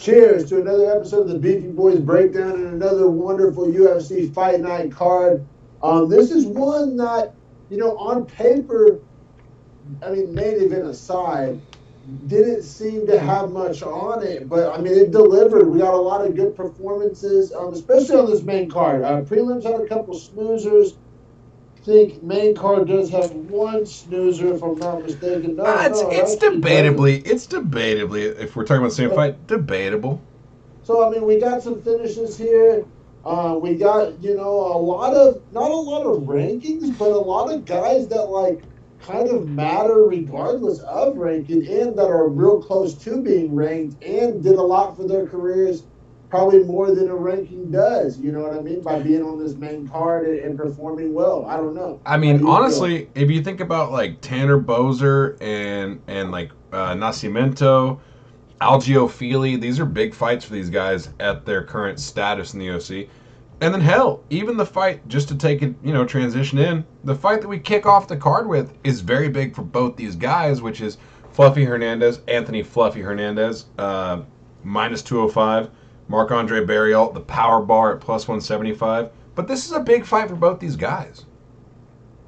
Cheers to another episode of the Beefy Boys Breakdown and another wonderful UFC Fight Night card. This is one that, on paper, main event aside, didn't seem to have much on it, but it delivered. We got a lot of good performances, especially on this main card. Prelims had a couple snoozers. I think main card does have one snoozer, if I'm not mistaken. It's debatably, if we're talking about the same fight, debatable. So we got some finishes here. We got not a lot of rankings, but a lot of guys that kind of matter regardless of ranking and that are real close to being ranked and did a lot for their careers, probably more than a ranking does, you know what I mean, by being on this main card and performing well. I don't know. Honestly, if you think about Tanner Boser and Nascimento, Algio Fili, these are big fights for these guys at their current status in the UFC. And then hell, even the fight, just to take it, transition in, the fight that we kick off the card with is very big for both these guys, which is Anthony Fluffy Hernandez, minus 205, Marc-Andre Barriault, the power bar at plus 175. But this is a big fight for both these guys.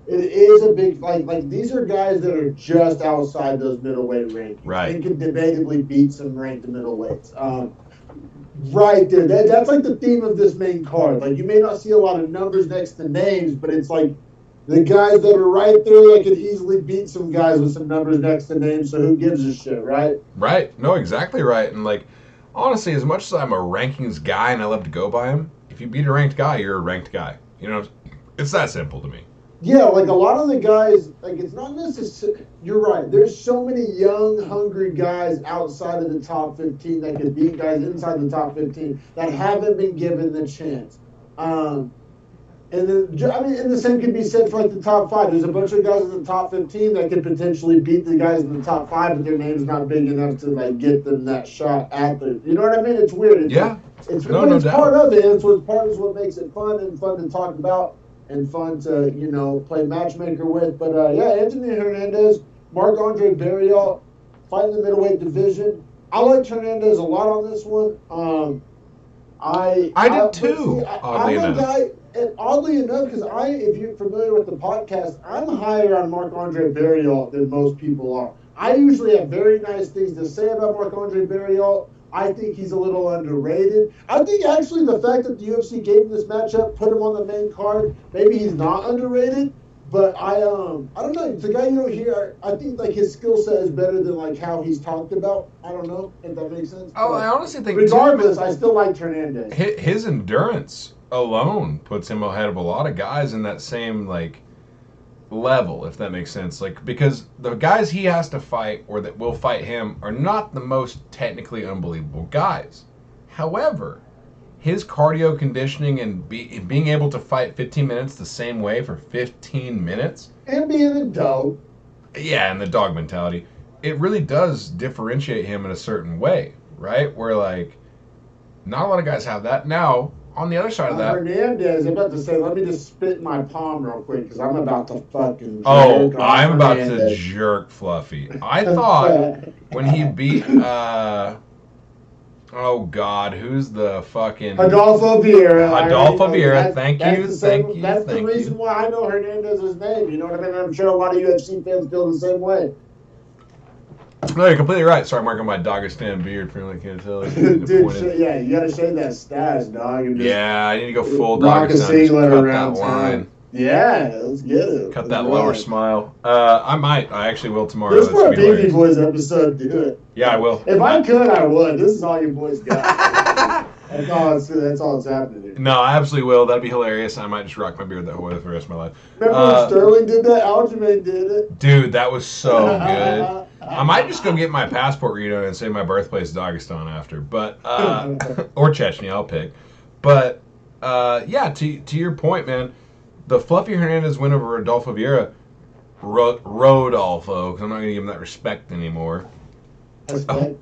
It is a big fight. These are guys that are just outside those middleweight rankings. Right. They can debatably beat some ranked middleweights. Right there. That's the theme of this main card. You may not see a lot of numbers next to names, but it's the guys that are right there could easily beat some guys with some numbers next to names, so who gives a shit, right? Right. No, exactly right. And honestly, as much as I'm a rankings guy and I love to go by him, if you beat a ranked guy, you're a ranked guy. It's that simple to me. Yeah, a lot of the guys, it's not necessarily, you're right. There's so many young, hungry guys outside of the top 15 that could beat guys inside the top 15 that haven't been given the chance. And the same could be said for the top 5. There's a bunch of guys in the top 15 that could potentially beat the guys in the top 5, but their name's not big enough to get them that shot at the. You know what I mean? It's weird. It's no doubt. Part of it. It's part of what makes it fun to talk about and fun to play matchmaker with. But Anthony Hernandez, Marc-Andre Barriault, fighting the middleweight division. I liked Hernandez a lot on this one. I did too. I'm a guy. And oddly enough, because if you're familiar with the podcast, I'm higher on Marc-Andre Barriault than most people are. I usually have very nice things to say about Marc-Andre Barriault. I think he's a little underrated. I think actually the fact that the UFC gave him this matchup, put him on the main card, maybe he's not underrated. But I don't know. The guy you don't hear, I think his skill set is better than how he's talked about. I don't know if that makes sense. Oh, I honestly think regardless, I still like Hernandez. His endurance alone puts him ahead of a lot of guys in that same level, if that makes sense. Because the guys he has to fight or that will fight him are not the most technically unbelievable guys. However, his cardio conditioning and being able to fight 15 minutes the same way for 15 minutes. And being a dog. Yeah, and the dog mentality. It really does differentiate him in a certain way, right? Where, not a lot of guys have that. Now, on the other side of that... Hernandez, I'm about to say, let me just spit my palm real quick, because I'm about to fucking... I'm about to jerk Fluffy. I thought when he beat... oh, God, who's the fucking... Adolfo Vieira. Thank you. That's the reason why I know Hernandez's name. You know what I mean? I'm sure a lot of UFC fans feel the same way. No, you're completely right. Sorry, I'm marking my Dagestan beard for anyone can't tell. Dude, you gotta shave that stash, dog. And I need to go full Dagestan. Just cut that line. Yeah, let's get it. Cut that lower smile. I actually will tomorrow. This for a BEEFY Boys episode, do it. Yeah, I will. If I could, I would. This is all you boys got. That's all that's happening here. No, I absolutely will. That'd be hilarious. I might just rock my beard that way for the rest of my life. Remember when Sterling did that? Aljamain did it. Dude, that was so good. I might just go get my passport reader and say my birthplace is Dagestan after. But, or Chechnya, I'll pick. But, to your point, man, the Fluffy Hernandez win over Adolfo Vieira, Rodolfo, because I'm not going to give him that respect anymore,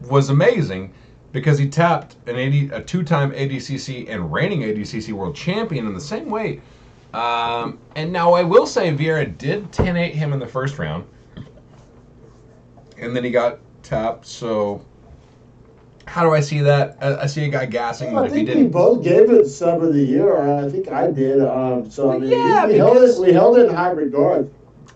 was amazing because he tapped a two-time ADCC and reigning ADCC world champion in the same way. And now I will say Vieira did 10-8 him in the first round, and then he got tapped. So How do I see that? I see a guy gassing, Well, but I if he think we didn't, both gave it sub of the year. Or I think I did. So I well, mean, yeah, we held it. because We held it in high regard.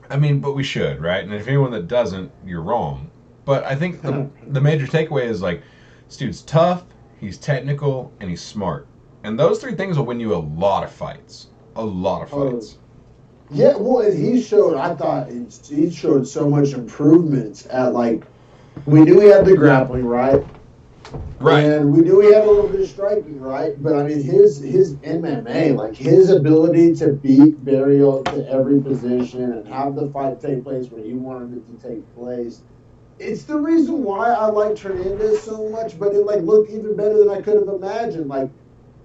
I mean, but we should, right? And if anyone that doesn't, you're wrong. But I think the major takeaway is like, this dude's tough, he's technical, and he's smart, and those three things will win you a lot of fights. A lot of Oh, fights. yeah. Well, and he showed. I thought he showed so much improvements at like. We knew he had the grappling right. Right. And we knew he had a little bit of striking, right? But I mean, his MMA, like his ability to beat Barrios to every position and have the fight take place where he wanted it to take place. It's the reason why I liked Hernandez so much, but it like looked even better than I could have imagined. Like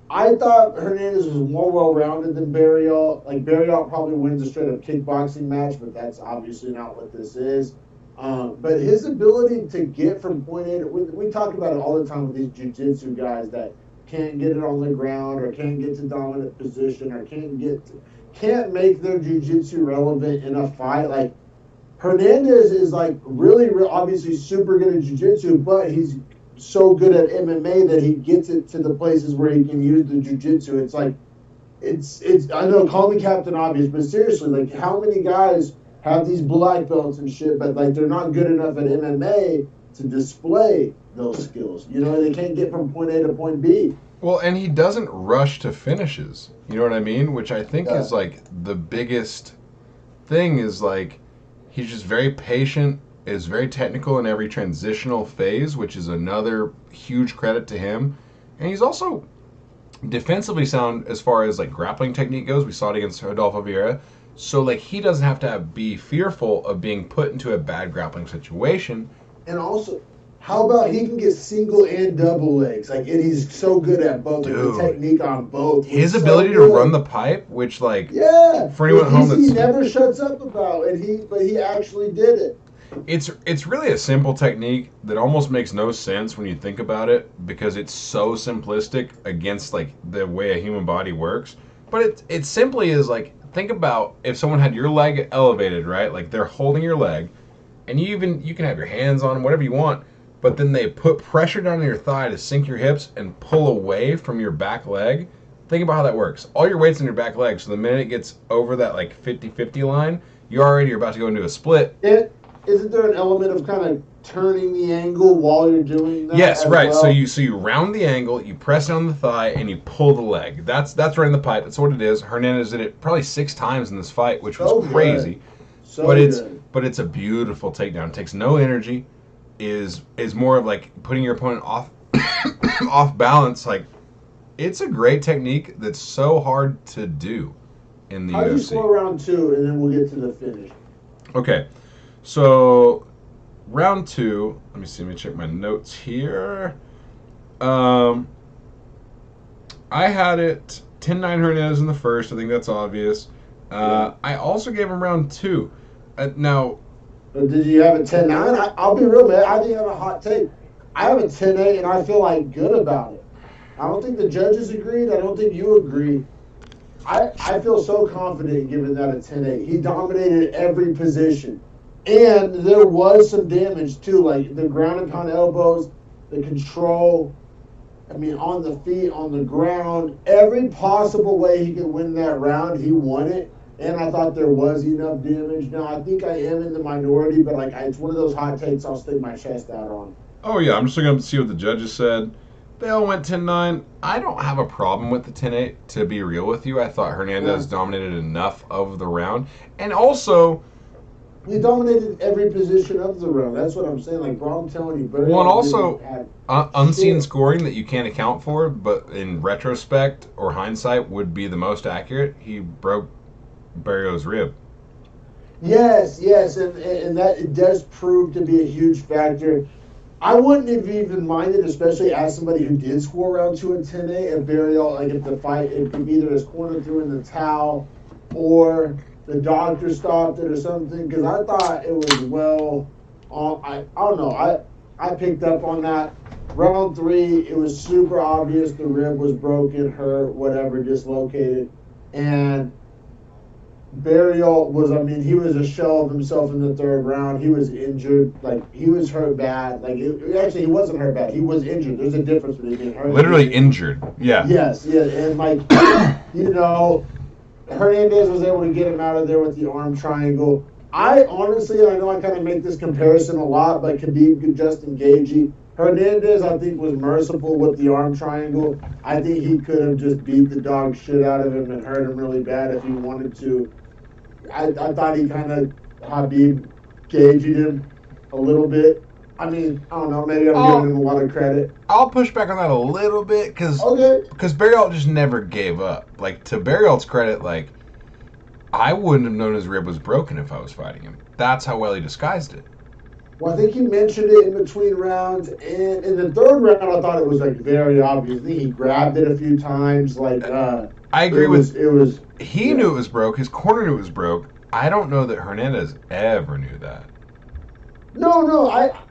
I thought Hernandez was more well-rounded than Barrios. Like Barrios probably wins a straight-up kickboxing match, but that's obviously not what this is. But his ability to get from point A to we talk about it all the time with these jiu-jitsu guys that can't get it on the ground or can't get to dominant position or can't make their jiu-jitsu relevant in a fight. Like Hernandez is like really obviously super good at jiu-jitsu, but he's so good at MMA that he gets it to the places where he can use the jiu-jitsu. It's like it's I know call me Captain Obvious, but seriously, like how many guys have these black belts and shit, but like they're not good enough at MMA to display those skills. You know, they can't get from point A to point B. Well, and he doesn't rush to finishes. You know what I mean? Which I think Yeah. is like the biggest thing is like he's just very patient, is very technical in every transitional phase, which is another huge credit to him. And he's also defensively sound as far as like grappling technique goes. We saw it against Rodolfo Vieira. So like he doesn't have to be fearful of being put into a bad grappling situation. And also, how about he can get single and double legs? Like, and he's so good at both. Like, Dude. the technique on both. His was ability so to good. run the pipe, which like Yeah, for anyone at home he that's never shuts up about, and but he actually did it. it's really a simple technique that almost makes no sense when you think about it because it's so simplistic against like the way a human body works. But it simply is like think about if someone had your leg elevated, right? Like they're holding your leg, and you can have your hands on them, whatever you want, but then they put pressure down on your thigh to sink your hips and pull away from your back leg. Think about how that works. All your weight's in your back leg, so the minute it gets over that like 50-50 line, you're about to go into a split. Isn't there an element of kind of turning the angle while you're doing that? Yes, right. Well? So you round the angle, you press down the thigh, and you pull the leg. That's right in the pipe. That's what it is. Hernandez did it probably 6 times in this fight, which was crazy. So but good. it's a beautiful takedown. It takes no energy. Is more of like putting your opponent off off balance. Like it's a great technique that's so hard to do in the How do you UFC. score round 2, and then we'll get to the finish? Okay, so round 2. Let me see. Let me check my notes here. I had it 10-9 Hernandez in the first. I think that's obvious. I also gave him round 2. Now, Did you have a 10-9? I'll be real, man. I think I have a hot take. I have a 10-8, and I feel like good about it. I don't think the judges agreed. I don't think you agreed. I feel so confident giving that a 10-8. He dominated every position. And there was some damage, too, like the ground and pound elbows, the control. I mean, on the feet, on the ground. Every possible way he could win that round, he won it. And I thought there was enough damage. Now, I think I am in the minority, but like it's one of those hot takes I'll stick my chest out on. oh yeah, I'm just looking up to see what the judges said. They all went 10-9. I don't have a problem with the 10-8, to be real with you. I thought Hernandez dominated enough of the round. And also, He dominated every position of the round. That's what I'm saying. Like, bro, I'm telling you. well, and also unseen shit. scoring that you can't account for, but in retrospect or hindsight would be the most accurate. He broke Barrios' rib. Yes, and that it does prove to be a huge factor. I wouldn't have even minded, especially as somebody who did score round 2 and 10-8, if Barrios, like if the fight, if either his corner threw in the towel or the doctor stopped it or something, because I thought it was I don't know, I picked up on that. Round 3, it was super obvious the rib was broken, hurt, whatever, dislocated, and Burial was, I mean, he was a shell of himself in the third round. He was injured. Like, he was hurt bad. Like, actually, he wasn't hurt bad. He was injured. There's a difference between being hurt. Literally injured. Yeah. Yes, yeah. And, like, you know, Hernandez was able to get him out of there with the arm triangle. I honestly, I know I kind of make this comparison a lot, but Khabib could just engage you. Hernandez, I think, was merciful with the arm triangle. I think he could have just beat the dog shit out of him and hurt him really bad if he wanted to. I thought he kind of, Khabib gauged him a little bit. I mean, I don't know, maybe I'm giving him a lot of credit. I'll push back on that a little bit because Barriault just never gave up. Like, to Barriault's credit, like, I wouldn't have known his rib was broken if I was fighting him. That's how well he disguised it. Well, I think he mentioned it in between rounds, and in the third round, I thought it was like very obvious. I think he grabbed it a few times. Like, I agree He knew it was broke. His corner knew it was broke. I don't know that Hernandez ever knew that. No,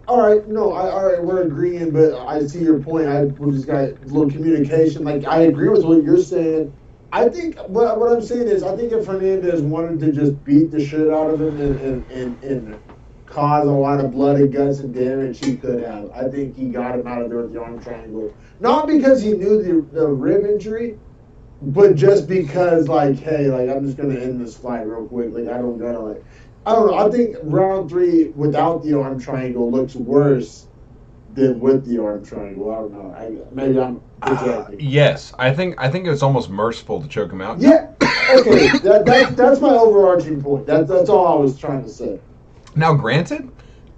all right, we're agreeing, but I see your point. We just got a little communication. Like, I agree with what you're saying. I think what I'm saying is, I think if Hernandez wanted to just beat the shit out of him and cause a lot of blood and guts and damage, he could have. I think he got him out of there with the arm triangle. Not because he knew the rib injury, but just because, like, hey, like, I'm just going to end this fight real quick. Like, I don't know. I think round 3 without the arm triangle looks worse than with the arm triangle. I don't know. Maybe I'm projecting. Yes. I think it's almost merciful to choke him out. Yeah. Okay. That's my overarching point. That's all I was trying to say. Now, granted,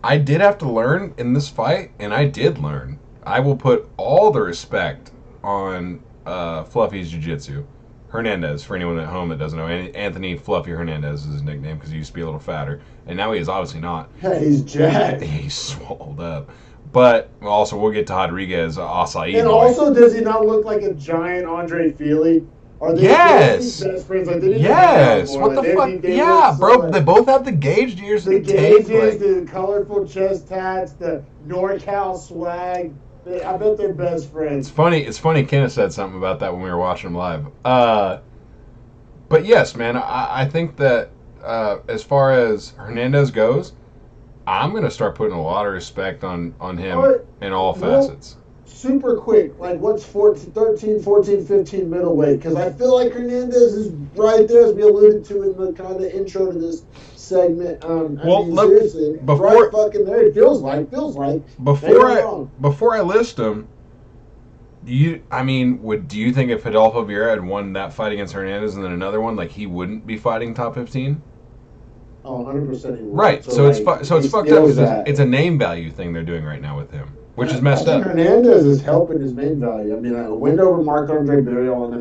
I did have to learn in this fight, and I did learn. I will put all the respect on Fluffy's jiu-jitsu. Hernandez, for anyone at home that doesn't know. Anthony Fluffy Hernandez is his nickname because he used to be a little fatter. And now he is obviously not. Yeah, he's jacked. He's swelled up. But also, we'll get to Rodriguez Acai. And also, does he not look like a giant Andre Feely? Are they yes. Best friends? Like, yes. What the fuck? Yeah, bro. Like, they both have the gauge ears. The gauges, like, the colorful chest tats, the NorCal swag. I bet they're best friends. It's funny. Kenneth said something about that when we were watching him live. But yes, man, I think that as far as Hernandez goes, I'm going to start putting a lot of respect on him in all facets. Super quick, like, what's 13, 14, 15 middleweight? Because I feel like Hernandez is right there, as we alluded to in the kind of intro to this segment. Seriously, right fucking there. It feels like. Before I list them, do you think if Adolfo Vieira had won that fight against Hernandez and then another one, like, he wouldn't be fighting top 15? Oh, 100% he would. Right. So it's fucked up because it's a name value thing they're doing right now with him, which is messed up. Hernandez is helping his main value. I mean, a win over Marc-Andre Barriault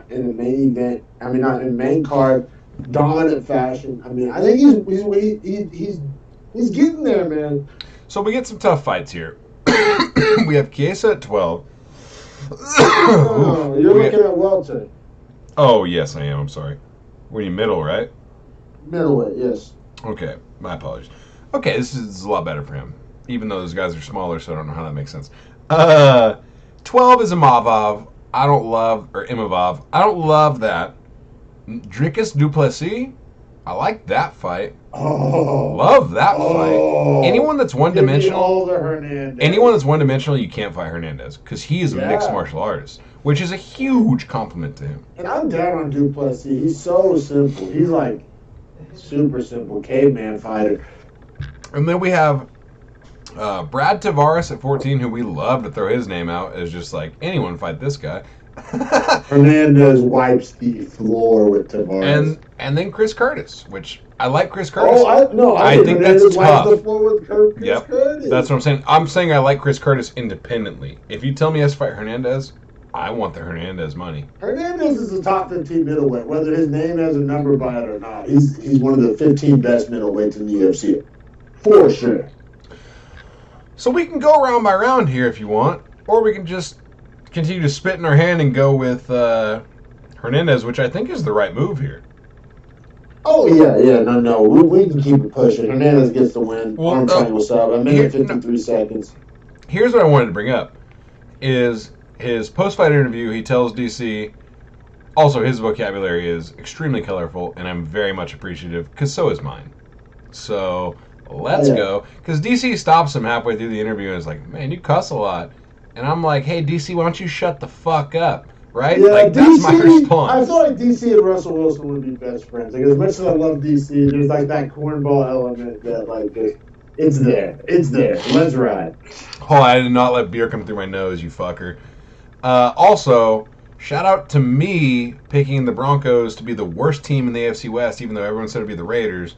in the main event. I mean, not in main card, dominant fashion. I mean, I think he's getting there, man. So we get some tough fights here. We have Chiesa at 12. You're looking at welter. Oh, yes, I am. I'm sorry. We're in middle, right? Middleweight, yes. Okay, my apologies. Okay, this is a lot better for him, even though those guys are smaller, so I don't know how that makes sense. 12 is Imavov. I don't love that. Dricus Duplessis, I like that fight. Love that fight. Anyone that's one-dimensional, you can't fight Hernandez because he is a mixed martial artist, which is a huge compliment to him. And I'm down on Duplessis. He's so simple. He's like super simple caveman fighter. And then we have Brad Tavares at 14, who we love to throw his name out as just like, anyone fight this guy. Hernandez wipes the floor with Tavares. And then Chris Curtis, which I like Chris Curtis. I think that's tough. The floor with Chris Curtis. That's what I'm saying. I'm saying I like Chris Curtis independently. If you tell me he has to fight Hernandez, I want the Hernandez money. Hernandez is a top 15 middleweight, whether his name has a number by it or not. He's one of the 15 best middleweights in the UFC. For sure. So we can go round by round here if you want, or we can just continue to spit in our hand and go with Hernandez, which I think is the right move here. Oh, yeah, no. We can keep it pushing. Hernandez gets the win. Arm triangle sub. A minute 53 seconds. Here's what I wanted to bring up, is his post-fight interview. He tells DC, Also, his vocabulary is extremely colorful, and I'm very much appreciative, because so is mine. So, let's go. Because DC stops him halfway through the interview and is like, man, you cuss a lot. And I'm like, hey, DC, why don't you shut the fuck up? Right? Yeah, like, DC, that's my response. I feel like DC and Russell Wilson would be best friends. Like, as much as I love DC, there's like that cornball element that, like, just, it's there. It's there. Let's ride. Oh, I did not let beer come through my nose, you fucker. Also, shout out to me picking the Broncos to be the worst team in the AFC West, even though everyone said it'd be the Raiders.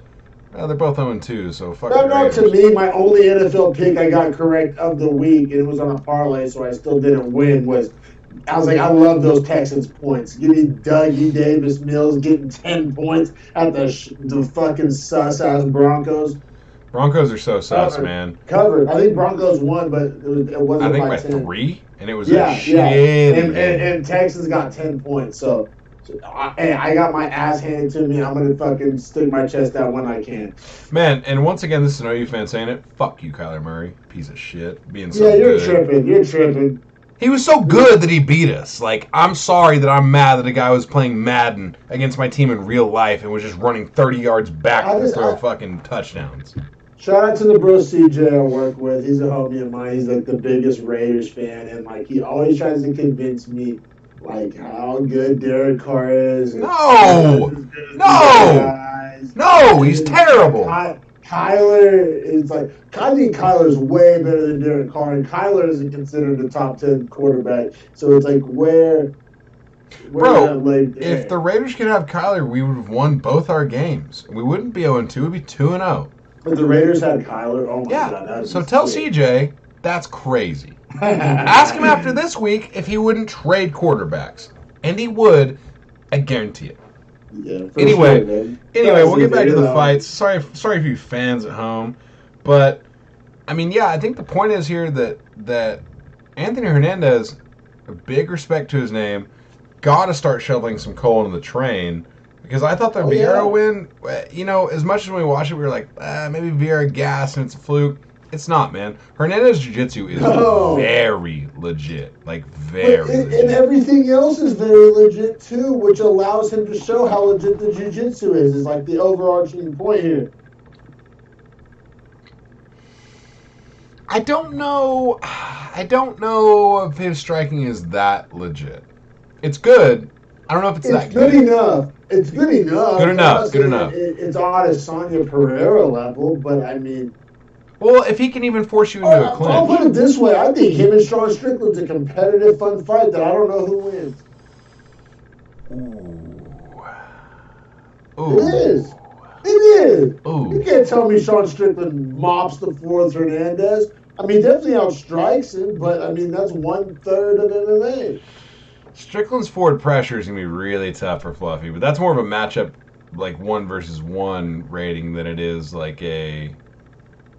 They're both 0-2, so fuck the Raiders. To me, my only NFL pick I got correct of the week, and it was on a parlay, so I still didn't win, was I was like, I love those Texans points. Give me Dougie Davis Mills getting 10 points at the fucking sus-ass Broncos. Broncos are so sus, man. Covered. I think Broncos won, but it wasn't I think by 10. 3, and it was and Texans got 10 points, so I got my ass handed to me. I'm going to fucking stick my chest out when I can. Man, and once again, this is an OU fan saying it. Fuck you, Kyler Murray. Piece of shit. Being so you're good. tripping. You're tripping. He was so good that he beat us. Like, I'm sorry that I'm mad that a guy was playing Madden against my team in real life and was just running 30 yards back to throw fucking touchdowns. Shout out to the bro CJ I work with. He's a homie of mine. He's like the biggest Raiders fan, and like he always tries to convince me like how good Derek Carr is. No, he's terrible. Kyler is like, I think Kyler's way better than Derek Carr, and Kyler isn't considered a top 10 quarterback. So it's like, where bro, if the Raiders could have Kyler, we would have won both our games. We wouldn't be 0-2, we'd be 2-0. But the Raiders had Kyler. Oh my God. So tell CJ that's crazy. Ask him after this week if he wouldn't trade quarterbacks, and he would. I guarantee it. Yeah, anyway, we'll get back to the fights. Sorry for you fans at home, but I mean, yeah, I think the point is here that Anthony Hernandez, a big respect to his name, got to start shoveling some coal into the train, because I thought the Vieira win. You know, as much as when we watched it, we were like, maybe Vieira gas and it's a fluke. It's not, man. Hernandez Jiu-Jitsu is very legit. Like, very legit. And everything else is very legit, too, which allows him to show how legit the Jiu-Jitsu is like the overarching point here. I don't know if his striking is that legit. It's good. I don't know if it's that good. It's good enough. Good enough. It's Adesanya Pereira level, but I mean... Well, if he can even force you into a clinch. I'll put it this way. I think him and Sean Strickland's a competitive, fun fight that I don't know who wins. Ooh. It is. It is. Ooh. You can't tell me Sean Strickland mops the fourth Hernandez. I mean, definitely outstrikes him, but I mean, that's 1/3 of MMA. Strickland's forward pressure is going to be really tough for Fluffy, but that's more of a matchup, like 1 versus 1 rating than it is like a...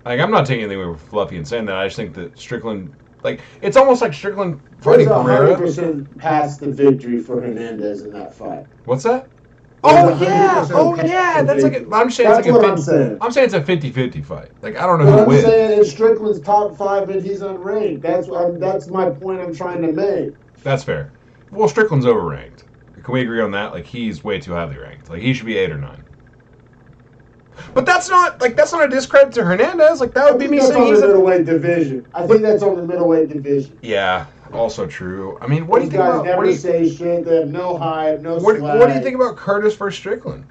Like, I'm not taking anything away from Fluffy and saying that. I just think that Strickland, like, it's almost like Strickland fighting Pereira. 100% past the victory for Hernandez in that fight. What's that? Oh yeah. That's like I'm saying it's like I'm saying it's a 50-50 fight. Like, I don't know who wins. I'm saying it's Strickland's top 5 and he's unranked. That's my point I'm trying to make. That's fair. Well, Strickland's overranked. Can we agree on that? Like, he's way too highly ranked. Like, he should be 8 or 9. But that's not a discredit to Hernandez. Like, that would be me saying he's on the middleweight division. I think that's on the middleweight division. Yeah, also true. I mean, what do you think about? Never say shit. They have no hype, no swag. What do you think about Curtis versus Strickland?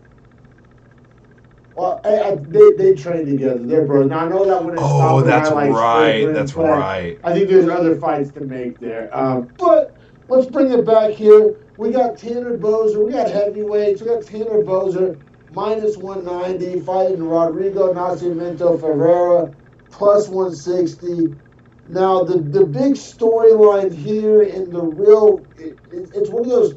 Well, they train together. They're bros. Now I know that wouldn't stop. That's right. Strickland, that's right. I think there's other fights to make there. But let's bring it back here. We got Tanner Boser. We got heavyweights. We got Tanner Boser. -190, fighting Rodrigo Nascimento Ferreira, +160. Now, the big storyline here in the real, it's one of those,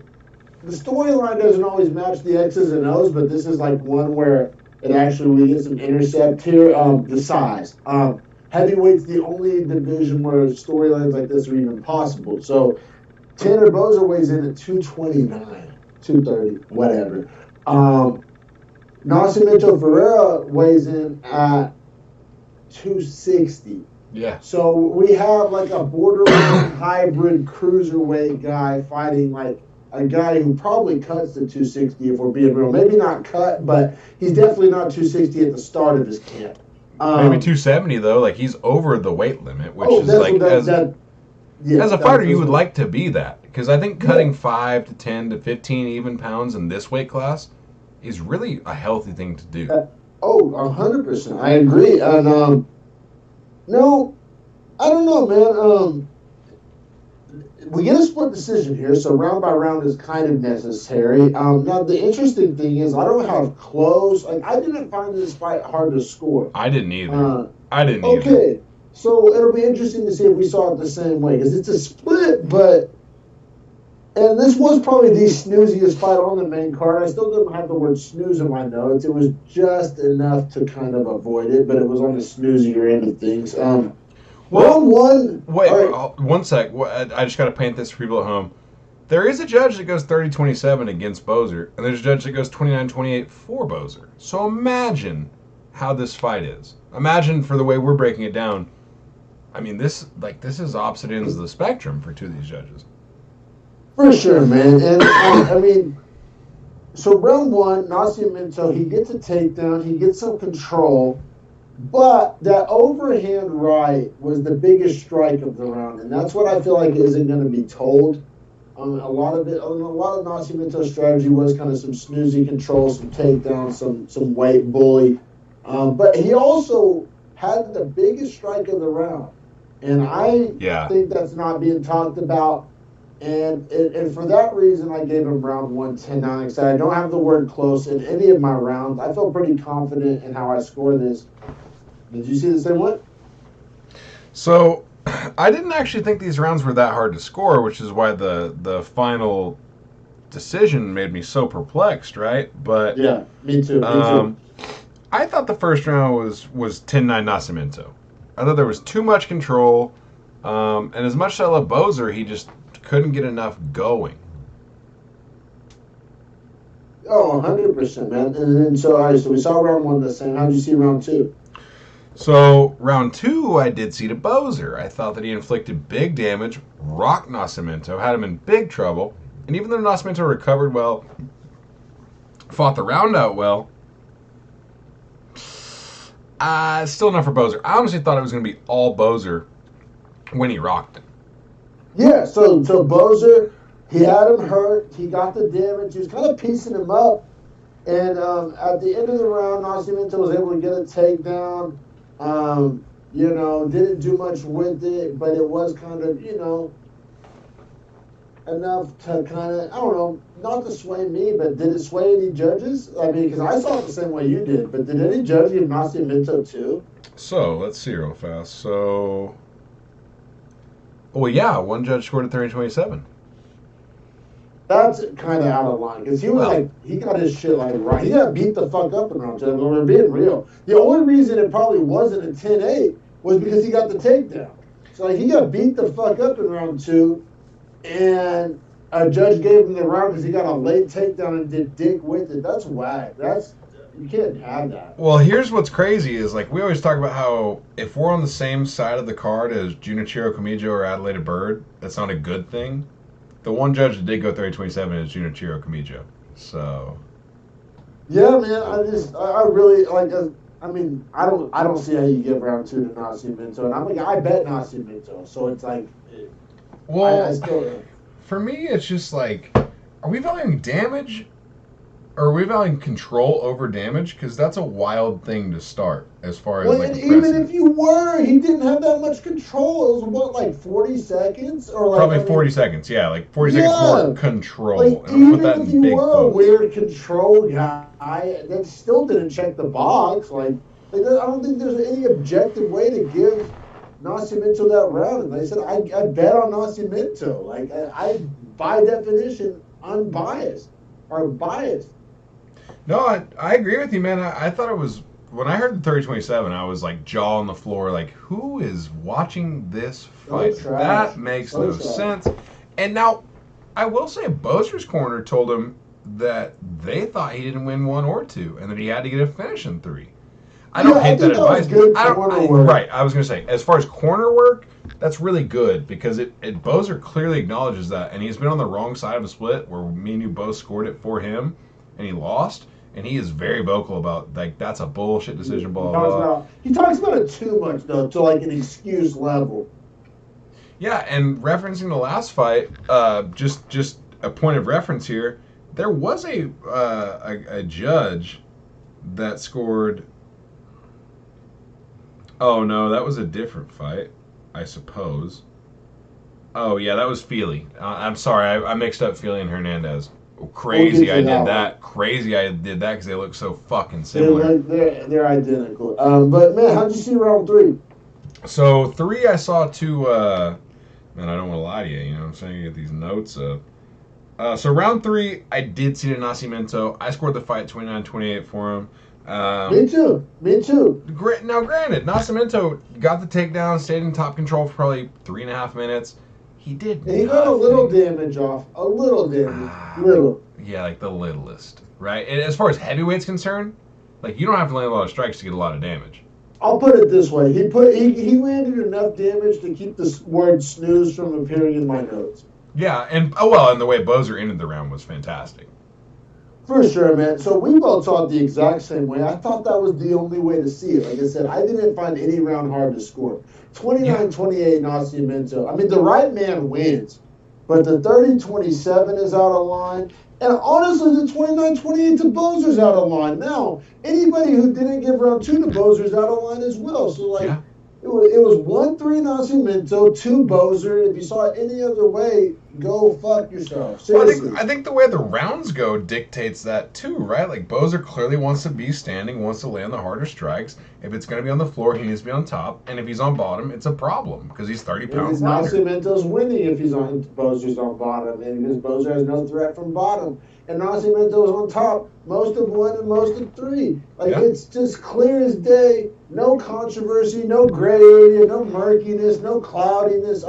the storyline doesn't always match the X's and O's, but this is like one where it actually, we get some intercept here. The size. Heavyweight's the only division where storylines like this are even possible. So, Tanner Boser weighs in at 229, 230, whatever. Nascimento Ferreira weighs in at 260. Yeah. So we have like a borderline hybrid cruiserweight guy fighting like a guy who probably cuts the 260 if we're being real. Maybe not cut, but he's definitely not 260 at the start of his camp. Maybe 270 though. Like he's over the weight limit, which is that's like what as a fighter you would what, like to be that, because I think cutting 5 to 10 to 15 even pounds in this weight class is really a healthy thing to do. 100%. I agree. And no, I don't know, man. We get a split decision here, so round by round is kind of necessary. Now, the interesting thing is, I don't have close. Like, I didn't find this fight hard to score. I didn't either. Either. Okay, so it'll be interesting to see if we saw it the same way, because it's a split, and this was probably the snooziest fight on the main card. I still don't have the word snooze in my notes. It was just enough to kind of avoid it, but it was on the snoozier end of things. Round one. Wait, one sec. I just got to paint this for people at home. There is a judge that goes 30-27 against Boser, and there's a judge that goes 29-28 for Boser. So imagine how this fight is. Imagine for the way we're breaking it down. I mean, this is opposite ends of the spectrum for two of these judges. For sure, man. And I mean, so round one, Nascimento, he gets a takedown, he gets some control. But that overhand right was the biggest strike of the round, and that's what I feel like isn't going to be told. A lot of Nascimento's strategy was kind of some snoozy control, some takedowns, some weight bully. But he also had the biggest strike of the round, and I think that's not being talked about. And for that reason, I gave him round 1 10-9. Because I don't have the word close in any of my rounds. I feel pretty confident in how I score this. Did you see the same one? So, I didn't actually think these rounds were that hard to score, which is why the final decision made me so perplexed, right? But yeah, me too. I thought the first round was 10-9 Nascimento. I thought there was too much control, and as much as I love Boser, he just couldn't get enough going. 100%, man. And then so we saw round 1 the same. How did you see round 2? So, round 2, I did see to Boser. I thought that he inflicted big damage, rocked Nascimento, had him in big trouble, and even though Nascimento recovered well, fought the round out well, still enough for Boser. I honestly thought it was going to be all Boser when he rocked him. Yeah, so Boser, he had him hurt, he got the damage, he was kind of piecing him up, and at the end of the round, Nascimento was able to get a takedown. Didn't do much with it, but it was kind of, enough to kind of, I don't know, not to sway me, but did it sway any judges? I mean, because I saw it the same way you did, but did any judge give Nascimento 2? So, let's see real fast. So, one judge scored at 30-27. That's kind of out of line because he was he got his shit right. He got beat the fuck up in round 2. We're being real. The only reason it probably wasn't a 10-8 was because he got the takedown. So he got beat the fuck up in round 2, and a judge gave him the round because he got a late takedown and did dick with it. That's whack. You can't have that. Well, here's what's crazy is we always talk about how if we're on the same side of the card as Junichiro Kamijo or Adelaide Bird, that's not a good thing. The one judge that did go 30-27 is Junichiro Kamijo. So. Yeah, man. I really like. I mean, I don't see how you give round 2 to Nascimento, and I bet Nascimento. So it's like. Well, for me, it's just are we valuing damage? Or are we valuing control over damage? Because that's a wild thing to start as far as and even if you were, he didn't have that much control. It was 40 seconds or probably 40 seconds. Yeah, 40 seconds more control. And even if you were a weird control guy, that still didn't check the box. I don't think there's any objective way to give Nascimento that round. And they said I bet on Nascimento. I by definition unbiased or biased. No, I agree with you, man. I thought it was, when I heard the 30-27, I was jaw on the floor, who is watching this fight? That makes no sense. And now, I will say, Boser's corner told him that they thought he didn't win 1 or 2, and that he had to get a finish in 3. I don't hate that think that was advice. good corner work. Right. I was going to say, as far as corner work, that's really good because Bozer clearly acknowledges that, and he's been on the wrong side of a split where me and you both scored it for him, and he lost, and he is very vocal about like that's a bullshit decision. Blah blah. He talks about it too much though, to like an excuse level. Yeah, and referencing the last fight, just a point of reference here, there was a judge that scored. Oh no, that was a different fight, I suppose. Oh yeah, that was Feely. I'm sorry, I mixed up Feely and Hernandez. Crazy, I did that. Crazy, I did that because they look so fucking similar. They're identical. But man, how'd you see round 3? So 3, I saw two. Man, I don't want to lie to you. You know what I'm saying? You get these notes up. So round 3, I did see the Nascimento. I scored the fight 29-28 for him. Me too. Now, granted, Nascimento got the takedown, stayed in top control for probably 3.5 minutes. He did. He got a little damage off. A little damage. Little. Yeah, like the littlest, right? And as far as heavyweight's concerned, like you don't have to land a lot of strikes to get a lot of damage. I'll put it this way: he landed enough damage to keep the word snooze from appearing in my notes. Yeah, and the way Bozer ended the round was fantastic. For sure, man. So we both saw it the exact same way. I thought that was the only way to see it. Like I said, I didn't find any round hard to score. 29-28 Nascimento. I mean, the right man wins, but the 30-27 is out of line. And honestly, the 29-28 to Bozer's out of line. Now, anybody who didn't give round 2 to Bozer's out of line as well. So, like, it was 1-3 Nascimento, 2 Bozer. If you saw it any other way, go fuck yourself. Seriously. Well, I think the way the rounds go dictates that too, right? Like Bozer clearly wants to be standing, wants to land the harder strikes. If it's going to be on the floor, he needs to be on top. And if he's on bottom, it's a problem because he's 30 pounds lighter. Nascimento's winning if Bozer's on bottom, and because Bozer has no threat from bottom. And Nascimento's on top, most of 1 and most of 3. Like, it's just clear as day. No controversy, no gray area, no murkiness, no cloudiness.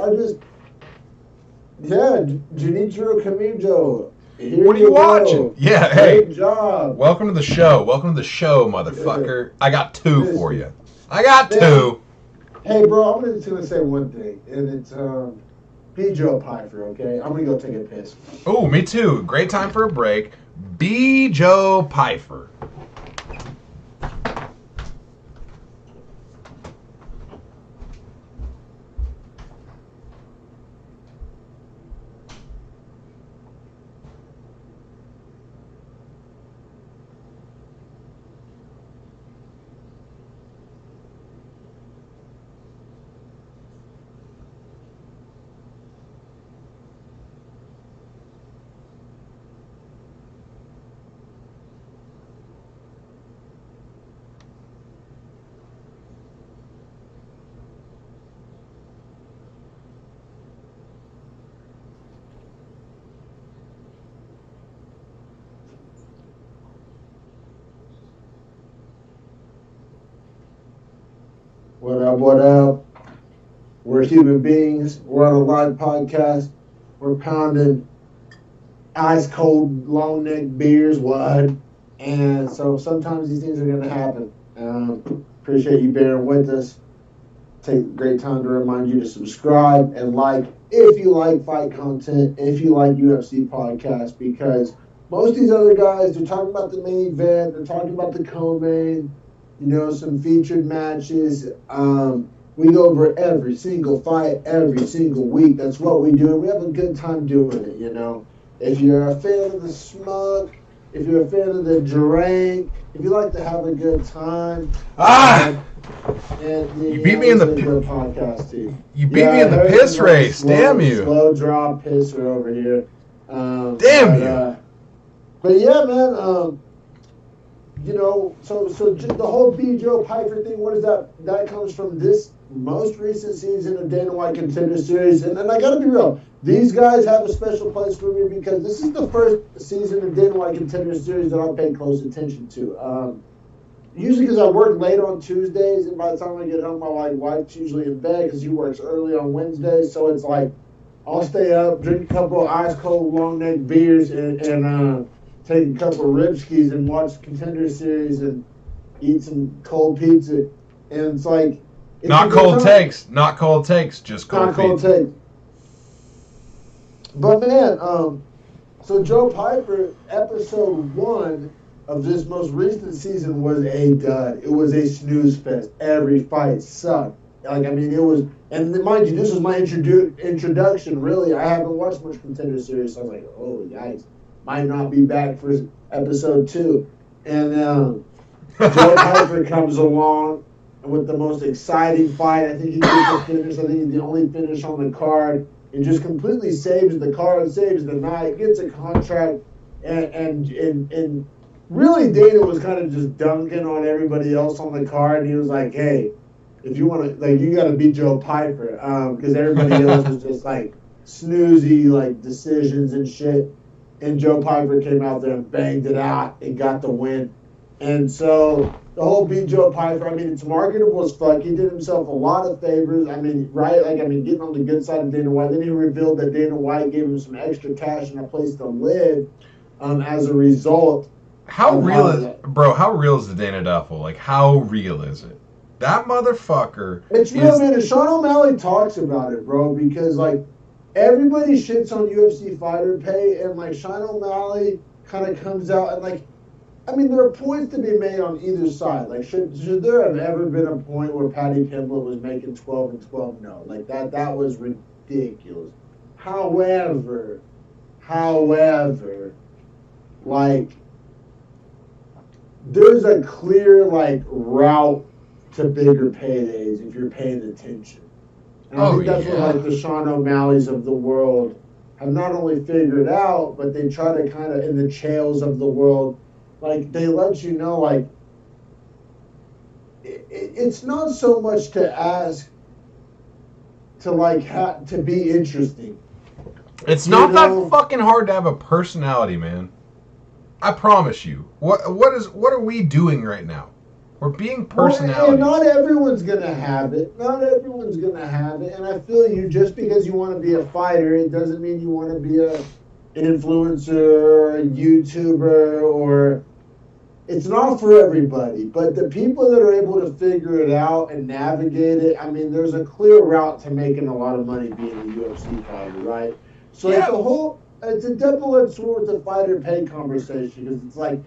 Junichiro Kamijo. What are you watching? Yeah, hey. Great job. Welcome to the show. Welcome to the show, motherfucker. I got 2 for you. I got 2. Hey, bro, I'm just going to say one thing, and it's be Joe Pfeiffer, okay? I'm going to go take a piss. Oh, me too. Great time for a break. Be Joe Pfeiffer. What up? We're human beings. We're on a live podcast. We're pounding ice cold long neck beers wide. And so sometimes these things are going to happen. Appreciate you bearing with us. Take a great time to remind you to subscribe and like if you like fight content, if you like UFC podcasts, because most of these other guys, they're talking about the main event, they're talking about the co-main, some featured matches. We go over every single fight every single week. That's what we do. We have a good time doing it, If you're a fan of the smoke, if you're a fan of the drink, if you like to have a good time. You beat me in the podcast too. You beat me in the piss race. Damn you. Slow draw pisser over here. Damn you. But yeah, man. So the whole B. Joe Pfeiffer thing. What is that? That comes from this most recent season of Dana White Contender Series, and I gotta be real. These guys have a special place for me because this is the first season of Dana White Contender Series that I pay close attention to. Usually because I work late on Tuesdays, and by the time I get home, my wife's usually in bed because she works early on Wednesdays. So it's like I'll stay up, drink a couple of ice cold long neck beers, and take a couple of rib skis and watch Contender Series. And eat some cold pizza, and it's like not cold takes, just cold pizza. But man, so Joe Piper, episode 1 of this most recent season was a dud. It was a snooze fest. Every fight sucked. Like, I mean, it was, and mind you, this was my introduction, really. I haven't watched much Contender Series, so I was like, oh, yikes. Might not be back for episode 2. And Joe Piper comes along with the most exciting fight. I think he gets the finish. I think he's the only finish on the card. And just completely saves the card, saves the night, gets a contract, and really Dana was kind of just dunking on everybody else on the card. And he was like, hey, if you want to, like, you got to beat Joe Piper, because everybody else was just like snoozy, like decisions and shit. And Joe Piper came out there and banged it out and got the win. And so the whole beat Joe Piper, I mean, it's marketable as fuck. He did himself a lot of favors. I mean, right? Like, I mean, getting on the good side of Dana White. Then he revealed that Dana White gave him some extra cash and a place to live as a result. How real is the Dana Duffel? Like, how real is it? That motherfucker. It's real, man. And Sean O'Malley talks about it, bro, because, like, everybody shits on UFC fighter pay, and, like, Sean O'Malley kind of comes out and, like, I mean, there are points to be made on either side. Like, should there have ever been a point where Patty Pimblett was making 12 and 12? No. Like, that was ridiculous. However, like, there's a clear, like, route to bigger paydays if you're paying attention. And I think that's what, like, the Sean O'Malleys of the world have not only figured out, but they try to kind of, in the Chaels of the world, like, they let you know, like, it's not so much to ask to, like, to be interesting. It's not that fucking hard to have a personality, man. I promise you. What are we doing right now? We're being personality. Well, and not everyone's going to have it. Not everyone's going to have it. And I feel you, just because you want to be a fighter, it doesn't mean you want to be a influencer or a YouTuber or... It's not for everybody, but the people that are able to figure it out and navigate it, I mean, there's a clear route to making a lot of money being a UFC fighter, right? So it's a double-edged sword with the fighter pay conversation, because it's like,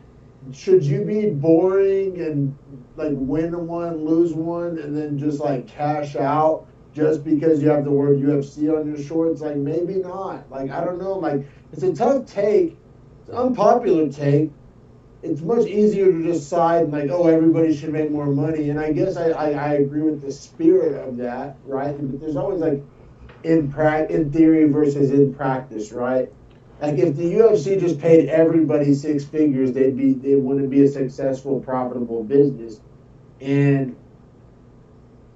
should you be boring and, like, win one, lose one, and then just, like, cash out just because you have the word UFC on your shorts? Like, maybe not. Like, I don't know. Like, it's a tough take. It's an unpopular take. It's much easier to just side like, oh, everybody should make more money. And I guess I agree with the spirit of that, right? But there's always, like, in theory versus in practice, right? Like, if the UFC just paid everybody 6 figures, they wouldn't be a successful, profitable business. And,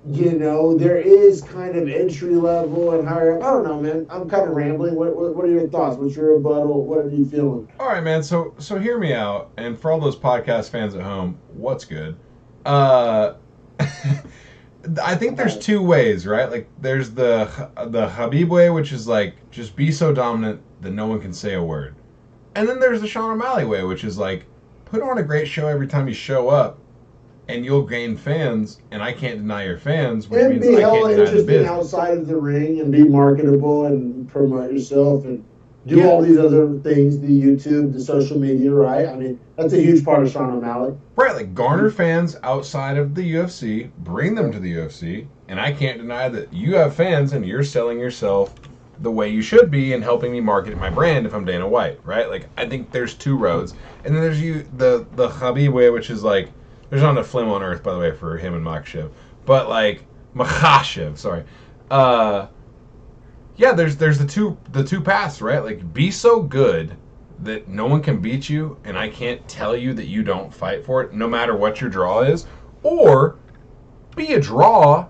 you know, there is kind of entry level and higher. I don't know, man. I'm kind of rambling. What are your thoughts? What's your rebuttal? What are you feeling? All right, man. So hear me out. And for all those podcast fans at home, what's good? I think there's 2 ways, right? Like, there's the Khabib way, which is like, just be so dominant that no one can say a word. And then there's the Sean O'Malley way, which is like, put on a great show every time you show up, and you'll gain fans, and I can't deny your fans, which means I can't deny the business. Outside of the ring and be marketable and promote yourself and do all these other things, the YouTube, the social media, right? I mean, that's a huge part of Sean O'Malley. Right, like, garner fans outside of the UFC, bring them to the UFC, and I can't deny that you have fans and you're selling yourself the way you should be and helping me market my brand if I'm Dana White, right? Like, I think there's 2 roads. And then there's the Khabib way, which is like, there's not enough flame on earth, by the way, for him and Makhachev. But, like, Makhachev, sorry. Yeah, there's the two paths, right? Like, be so good that no one can beat you, and I can't tell you that you don't fight for it, no matter what your draw is. Or be a draw,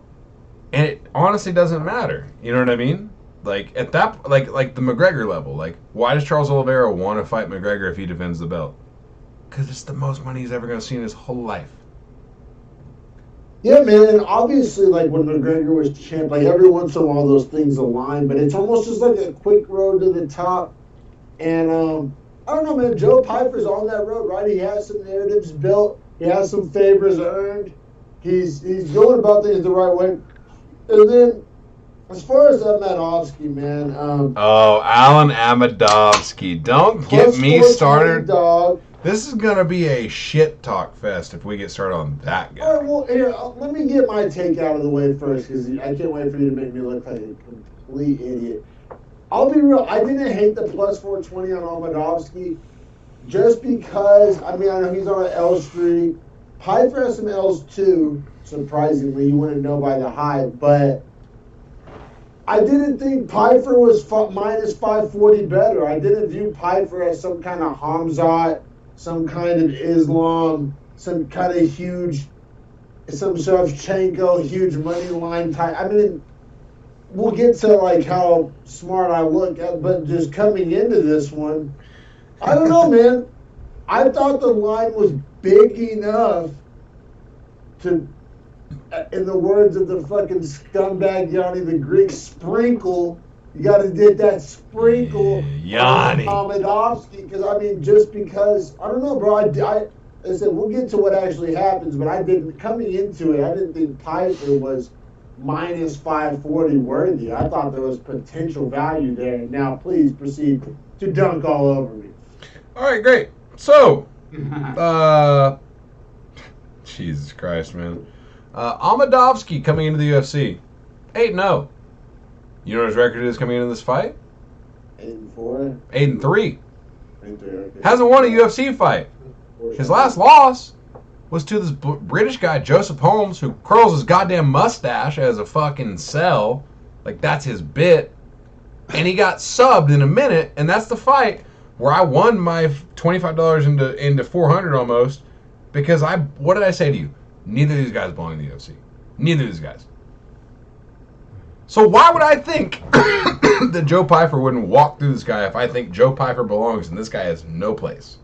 and it honestly doesn't matter. You know what I mean? Like, at that, like the McGregor level. Like, why does Charles Oliveira want to fight McGregor if he defends the belt? Because it's the most money he's ever going to see in his whole life. Yeah, man, and obviously, like, when McGregor was champ, like, every once in a while those things align, but it's almost just like a quick road to the top. And, I don't know, man, Joe Piper's on that road, right? He has some narratives built. He has some favors earned. He's going about things the right way. And then, as far as Amedovski, man. Alan Amedovski. Don't get me started. Dog. This is going to be a shit talk fest if we get started on that guy. All right, well, here, let me get my take out of the way first, because I can't wait for you to make me look like a complete idiot. I'll be real. I didn't hate the plus 420 on Amedovski just because, I know he's on an L streak. Piper has some L's too, surprisingly. You wouldn't know by the height, but I didn't think Piper was minus 540 better. I didn't view Piper as some kind of Hamzat, some kind of Islam, some kind of huge, some Shevchenko, huge money line type. We'll get to like how smart I look at, but just coming into this one, I don't know, man. I thought the line was big enough to, in the words of the fucking scumbag Yanni the Greek, sprinkle. You got to get that sprinkle Yanni Amedovski, because just because I don't know, bro. I said we'll get to what actually happens, but coming into it, I didn't think Piper was minus 540 worthy. I thought there was potential value there. Now, please proceed to dunk all over me. All right, great. So, Jesus Christ, man. Amedovski coming into the UFC, 8-0. You know what his record is coming into this fight? 8-4. 8-3. 8-3. Okay. Hasn't won a UFC fight. His last loss was to this British guy, Joseph Holmes, who curls his goddamn mustache as a fucking cell. Like, that's his bit. And he got subbed in a minute, and that's the fight where I won my $25 into $400 almost, because what did I say to you? Neither of these guys belong in the UFC. Neither of these guys. So why would I think that Joe Pyfer wouldn't walk through this guy if I think Joe Pyfer belongs and this guy has no place?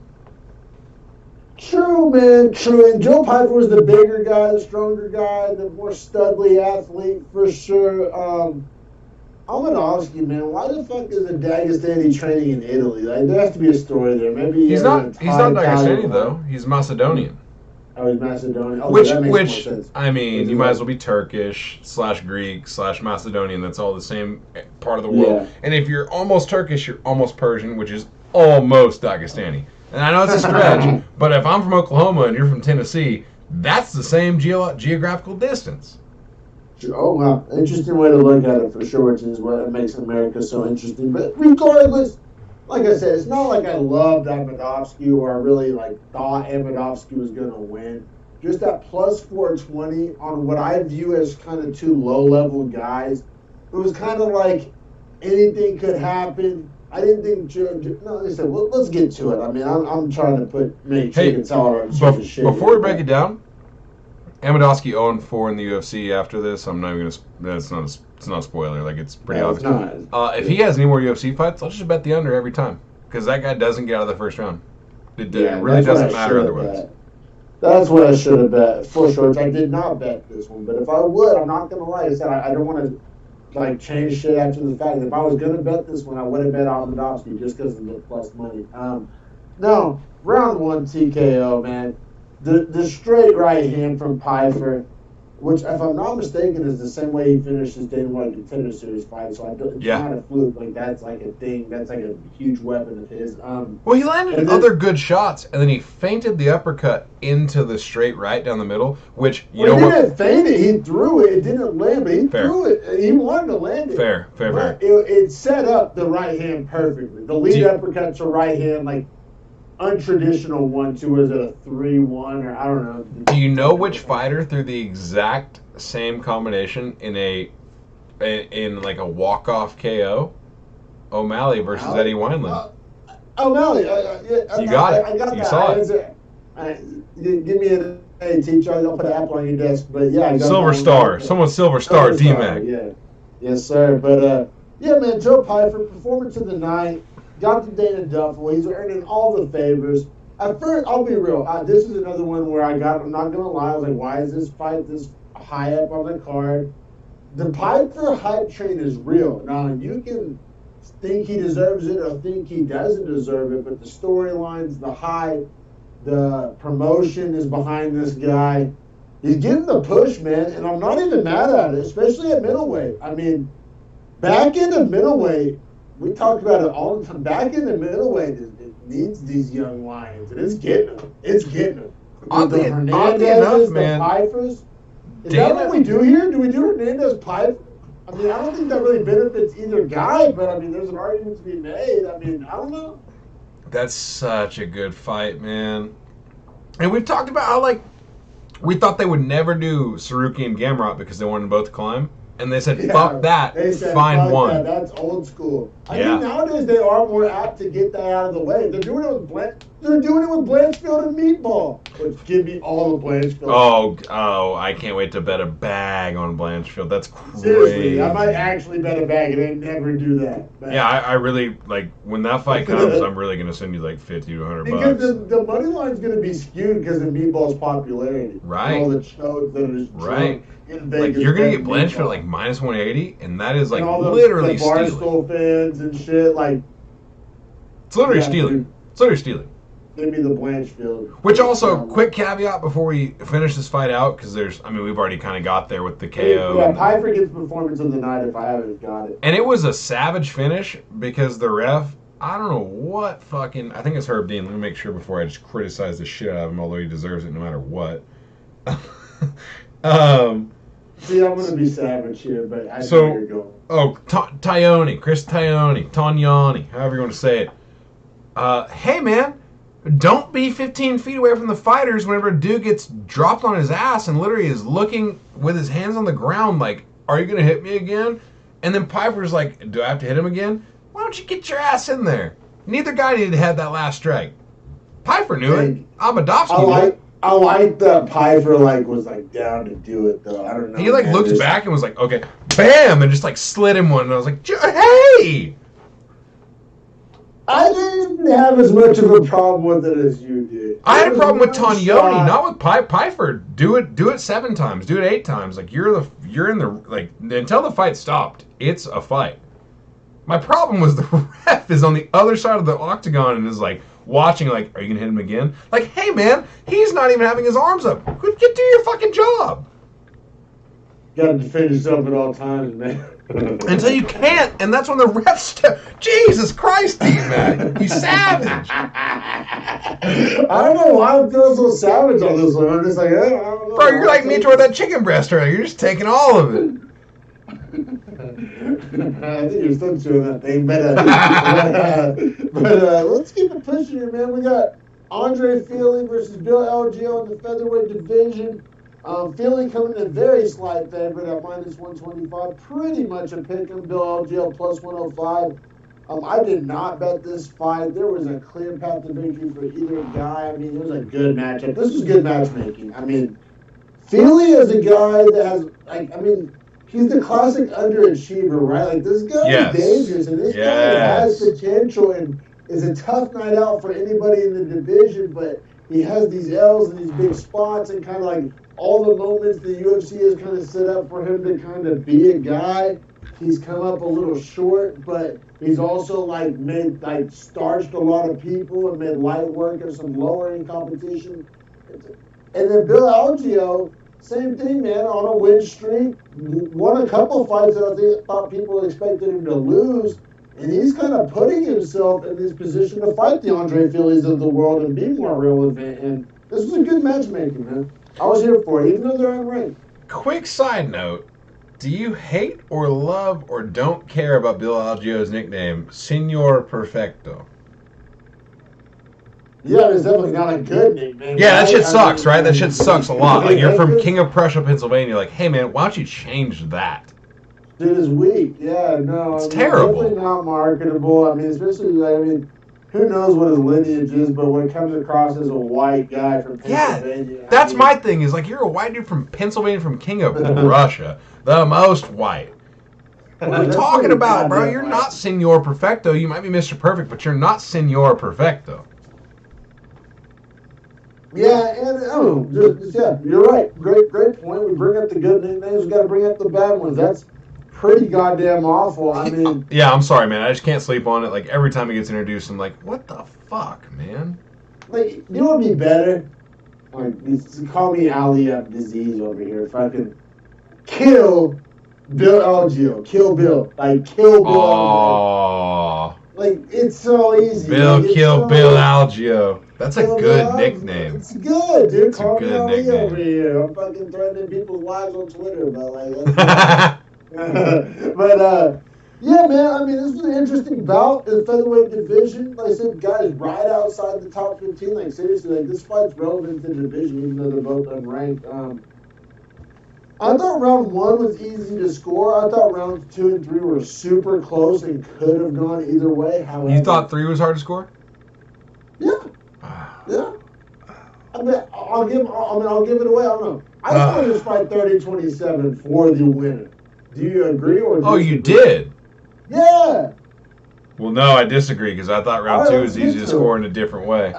True, man, true. And Joe Pyfer was the bigger guy, the stronger guy, the more studly athlete, for sure. Amedovski, man, why the fuck is a Dagestani training in Italy? Like, there has to be a story there. Maybe he's not Dagestani though. He's Macedonian. Oh, he's Macedonian. Okay, that makes more sense. You might as well be Turkish / Greek / Macedonian. That's all the same part of the world. Yeah. And if you're almost Turkish, you're almost Persian, which is almost Dagestani. And I know it's a stretch, but if I'm from Oklahoma and you're from Tennessee, that's the same geographical distance. Oh, wow. Interesting way to look at it, for sure, which is what makes America so interesting. But regardless, like I said, it's not like I loved Amedovski or I really thought Amedovski was going to win. Just that plus 420 on what I view as kind of two low-level guys. It was kind of like anything could happen. I didn't think like I said, well, let's get to it. I'm trying to make chicken salad on shit. Before we break it down, Amedovski 0-4 in the UFC after this. I'm not even gonna. It's not a spoiler. Like, it's pretty obvious. If he has any more UFC fights, I'll just bet the under every time, because that guy doesn't get out of the first round. It really doesn't matter otherwise. That's what I should have bet, for sure. I did not bet this one, but if I would, I'm not gonna lie. I said I don't want to change shit after the fact. If I was gonna bet this one, I would have bet Amedovski just because of the plus money. No, round one TKO, man. The straight right hand from Pyfer, which, if I'm not mistaken, is the same way he finished his Dana White Contender Series fight. So it's not a fluke. That's like a thing. That's like a huge weapon of his. Well, he landed other good shots, and then he feinted the uppercut into the straight right down the middle, which, he didn't feint it. He threw it. It didn't land, but he threw it. He wanted to land it. Fair. It set up the right hand perfectly. The lead uppercut to right hand, untraditional 1-2, is it a 3-1 or I don't know. Do you know which fighter threw the exact same combination in a walk-off KO? O'Malley versus Eddie Wineland. O'Malley, you got it. I got you that. saw it. Give me an teacher. Don't put an apple on your desk. But yeah, I got Silver Star. Someone Silver Star. D-Mac. Yeah, yes sir. But man, Joe Pyfer, performance of the night. Got the Dana Duffel. He's earning all the favors. At first, I'll be real. This is another one where I'm not going to lie. I was like, why is this fight this high up on the card? The Piper hype train is real. Now, you can think he deserves it or think he doesn't deserve it, but the storylines, the hype, The promotion is behind this guy. He's getting the push, man, and I'm not even mad at it, especially at middleweight. I mean, back into middleweight, we talked about it all the time. Back into middleweight, it needs these young lions, and it's getting them. It's getting them. Oddly enough, man. Pfeiffers. Is that what we do here? Do we do Hernandez Pfeiffer? I mean, I don't think that really benefits either guy, but I mean, there's an argument to be made. I mean, I don't know. That's such a good fight, man. And we've talked about how, like, we thought they would never do Saruki and Gamrot because they wanted them both to climb. And they said, fuck that, they said, find fuck one. That. That's old school. I think nowadays they are more apt to get that out of the way. They're doing it with Blanchfield and Meatball. Which give me all the Blanchfield. Oh, I can't wait to bet a bag on Blanchfield. That's crazy. Seriously, I might actually bet a bag and they never do that. But yeah, I really, like, when that fight comes, I'm really going to send you like 50 to 100 bucks. Because the money line's going to be skewed because of Meatball's popularity. Right. And all the chodes that are just right. In Vegas, like, you're going to get Blanchfield at like minus 180, and that is like literally the Barstool fans and shit, like. It's literally stealing. It's literally stealing. Give me the Blanchfield. Which also, quick caveat before we finish this fight out, because we've already kind of got there with the KO. Yeah, Pfeiffer gets performance of the night if I haven't got it. And it was a savage finish because the ref, I don't know what fucking, I think it's Herb Dean. Let me make sure before I just criticize the shit out of him, although he deserves it no matter what. See, I'm going to be savage here, but I know where you're going. Oh, Chris Tagliani, however you want to say it. Hey, man. Don't be 15 feet away from the fighters whenever a dude gets dropped on his ass and literally is looking with his hands on the ground like, are you going to hit me again? And then Piper's like, do I have to hit him again? Why don't you get your ass in there? Neither guy needed to have that last strike. Piper knew it. Abadovsky I like that Piper was down to do it though. I don't know. He looked back and was like, okay, bam, and just slid him one. And I was like, hey! I didn't have as much of a problem with it as you did. I had a problem with Tagliani, not with Piper. Do it 7 times. Do it 8 times. You're in the until the fight stopped. It's a fight. My problem was the ref is on the other side of the octagon and is watching. Are you gonna hit him again? Hey man, he's not even having his arms up. Get do your fucking job. Got to defend yourself at all times, man. Until you can't, and that's when the ref Jesus Christ, D-Mac. He's savage. I don't know why I'm feeling so savage on this one. I'm just I don't know. Bro, you're like me toward that chicken breast earlier. You're just taking all of it. I think you're still chewing that thing, but let's keep it pushing here, man. We got Andre Fili versus Bill Algeo in the featherweight division. Fili coming in a very slight favorite at minus 125. Pretty much a pick him. Bill Algeo plus 105. I did not bet this fight. There was a clear path to victory for either guy. I mean, it was a good matchup. This was good matchmaking. I mean, Fili is a guy that has, he's the classic underachiever, right? This guy is dangerous, and this guy has potential and is a tough night out for anybody in the division, but he has these L's and these big spots and kind of all the moments the UFC has kind of set up for him to kind of be a guy. He's come up a little short, but he's also starched a lot of people and made light work of some lowering competition. And then Bill Algeo, same thing, man, on a win streak, won a couple fights that I thought people expected him to lose, and he's kind of putting himself in this position to fight the Andre Filis of the world and be more relevant, and this was a good matchmaking, man. I was here for it, even though they're unranked. Quick side note, do you hate or love or don't care about Bill Algeo's nickname, Senor Perfecto? Yeah, it's definitely not a good nickname. Yeah, that shit sucks, right? That shit sucks a lot. You're from King of Prussia, Pennsylvania. Hey, man, why don't you change that? Dude is weak. Yeah, no. It's terrible. Definitely not marketable. Especially, who knows what his lineage is, but when it comes across as a white guy from Pennsylvania. Yeah, that's my thing, is you're a white dude from Pennsylvania, from King of Prussia. The most white. What are you talking about, bro? You're not Senor Perfecto. You might be Mr. Perfect, but you're not Senor Perfecto. Yeah, and you're right. Great point. We bring up the good nicknames. We got to bring up the bad ones. That's pretty goddamn awful. Yeah, I'm sorry, man. I just can't sleep on it. Every time he gets introduced, I'm like, what the fuck, man? like, you know what would be better? Like, call me Ali disease over here. Fucking kill Bill Algeo. Kill Bill. Like, kill Bill Algeo. Oh, Like, it's so easy. Bill Like, kill Bill Algeo. That's a good nickname. It's good, dude. It's a Call me good Ali nickname. over here. I'm fucking threatening people's lives on Twitter, but like, let's but yeah, man. I mean, this was an interesting bout in the featherweight division. Like I said, guys right outside the top 15. Like seriously, like this fight's relevant to the division, even though they're both unranked. I thought round 1 was easy to score. I thought rounds 2 and 3 were super close and could have gone either way. However, You thought 3 was hard to score? Yeah, yeah. I mean, I'll give it away. I don't know. I scored this fight 30-27 for the winner. Do you agree or? Oh, you did? Yeah. Well, no, I disagree because I thought round 2 was easy to score in a different way.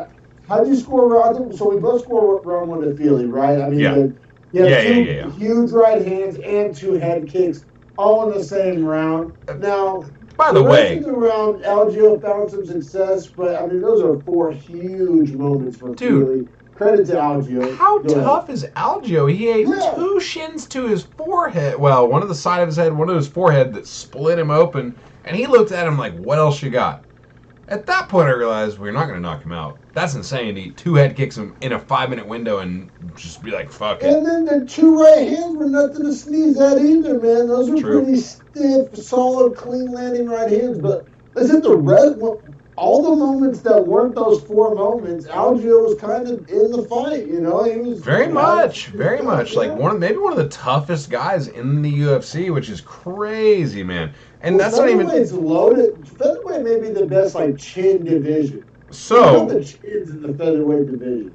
How'd you score round? So we both scored round 1 to Feely, right? I mean, Yeah. two huge right hands and 2 head kicks all in the same round. Now, by the way, rest of the round, Algeo found some success, but I mean, those are 4 huge moments for Feely. Credit to Algeo. How tough is Algeo? He ate 2 shins to his forehead. Well, one of the side of his head, one of his forehead that split him open, and he looked at him like, "What else you got?" At that point, I realized we're not going to knock him out. That's insane to eat 2 head kicks in a 5-minute window and just be like, "Fuck it." And then the 2 right hands were nothing to sneeze at either, man. Those were pretty stiff, solid, clean landing right hands. But listen, the rest, all the moments that weren't those 4 moments, Algeo was kind of in the fight. You know, he was very much. Yeah. Like maybe one of the toughest guys in the UFC, which is crazy, man. And that's not even. Featherweight's loaded. Featherweight may be the best like chin division. So the chins in the featherweight division.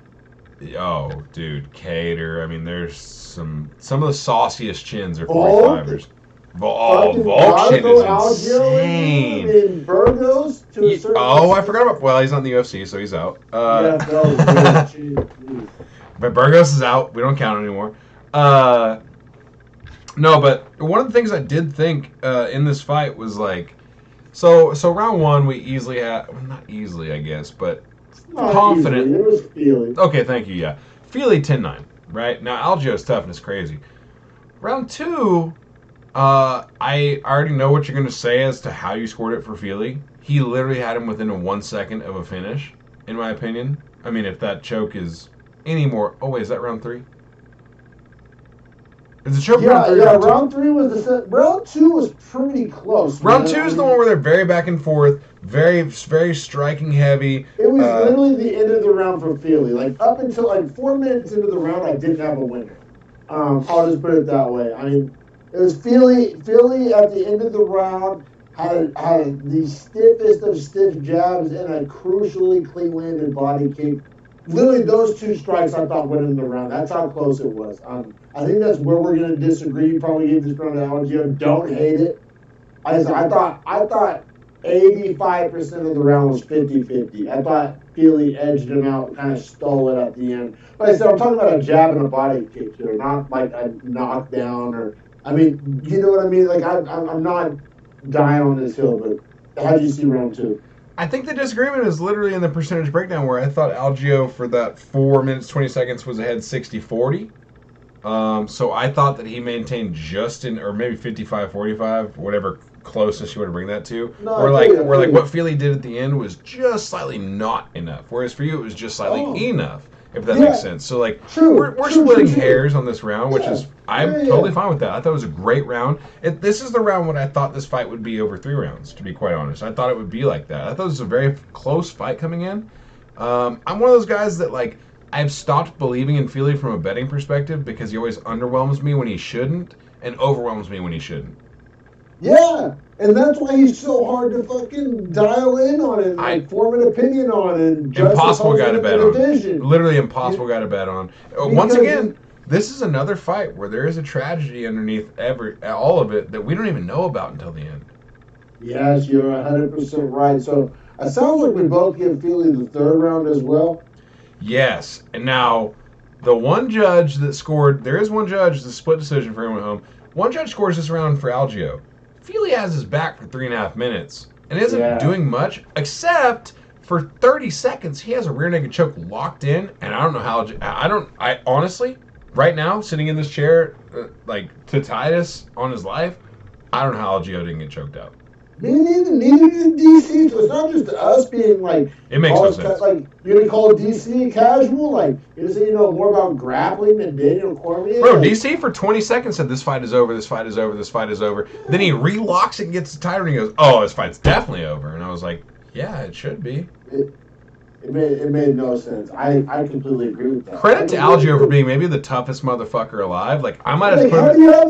Oh, dude, Cater. I mean, there's some of the sauciest chins are 45ers. Volk chin is insane. I mean, Burgos to a certain I forgot about. Well, he's not in the UFC, so he's out. But Burgos is out. We don't count anymore. No, but one of the things I did think in this fight was like, so round 1 we easily had, well, not easily I guess, but confident. Easily. It was Feely. Okay, thank you. Yeah, Feely 10-9. Right now, Algeo's toughness crazy. Round 2, I already know what you're gonna say as to how you scored it for Feely. He literally had him within 1 second of a finish, in my opinion. I mean, if that choke is any more. Oh wait, is that round 3? Is the choke round 3? Yeah, round 3 was the set. Round 2 was pretty close. Round 2 is the one where they're very back and forth, very, very striking heavy. It was literally the end of the round for Feely. Like up until like 4 minutes into the round, I didn't have a winner. I'll just put it that way. I mean, it was Feely at the end of the round had the stiffest of stiff jabs and a crucially clean landed body kick. Literally, those 2 strikes I thought went in the round. That's how close it was. I think that's where we're going to disagree. You probably gave this round to Algeo. Don't hate it. I thought 85% of the round was 50-50. I thought Feely edged him out, kind of stole it at the end. But I said, I'm talking about a jab and a body kick here, not like a knockdown or. I mean, you know what I mean? Like I'm not dying on this hill, but how do you see round 2? I think the disagreement is literally in the percentage breakdown where I thought Algeo for that 4 minutes, 20 seconds was ahead 60-40. So I thought that he maintained just in, or maybe 55-45, whatever closest you want to bring that to. Where what Feely did at the end was just slightly not enough. Whereas for you, it was just slightly enough, if that makes sense. So like, we're splitting hairs on this round, which is, I'm totally fine with that. I thought it was a great round. This is the round when I thought this fight would be over 3 rounds, to be quite honest. I thought it would be like that. I thought it was a very close fight coming in. I'm one of those guys that like, I've stopped believing in Feely from a betting perspective because he always underwhelms me when he shouldn't and overwhelms me when he shouldn't. Yeah, and that's why he's so hard to fucking dial in on and like, form an opinion on. And impossible guy to bet on. Literally impossible guy to bet on. Once again, this is another fight where there is a tragedy underneath all of it that we don't even know about until the end. Yes, you're 100% right. So it sounds like we both give Feely the 3rd round as well. Yes, and now the one judge that scored, there is one judge, the split decision for him at home. One judge scores this round for Algeo. Feely has his back for 3.5 minutes and isn't doing much except For 30 seconds, he has a rear naked choke locked in, and I don't know how. I honestly, right now, sitting in this chair, like to Titus on his life, I don't know how Algeo didn't get choked out. Me neither did DC. So it's not just us being like, it makes no sense. Like you're gonna call DC casual? Like you're gonna say more about grappling than Daniel Cormier? Bro, like, DC for 20 seconds said this fight is over, this fight is over, this fight is over. Then he relocks it and gets the title and he goes, oh, this fight's definitely over. And I was like, yeah, it should be. It made no sense. I completely agree with that. Credit to Algeo for being maybe the toughest motherfucker alive. Like I might have. How do you have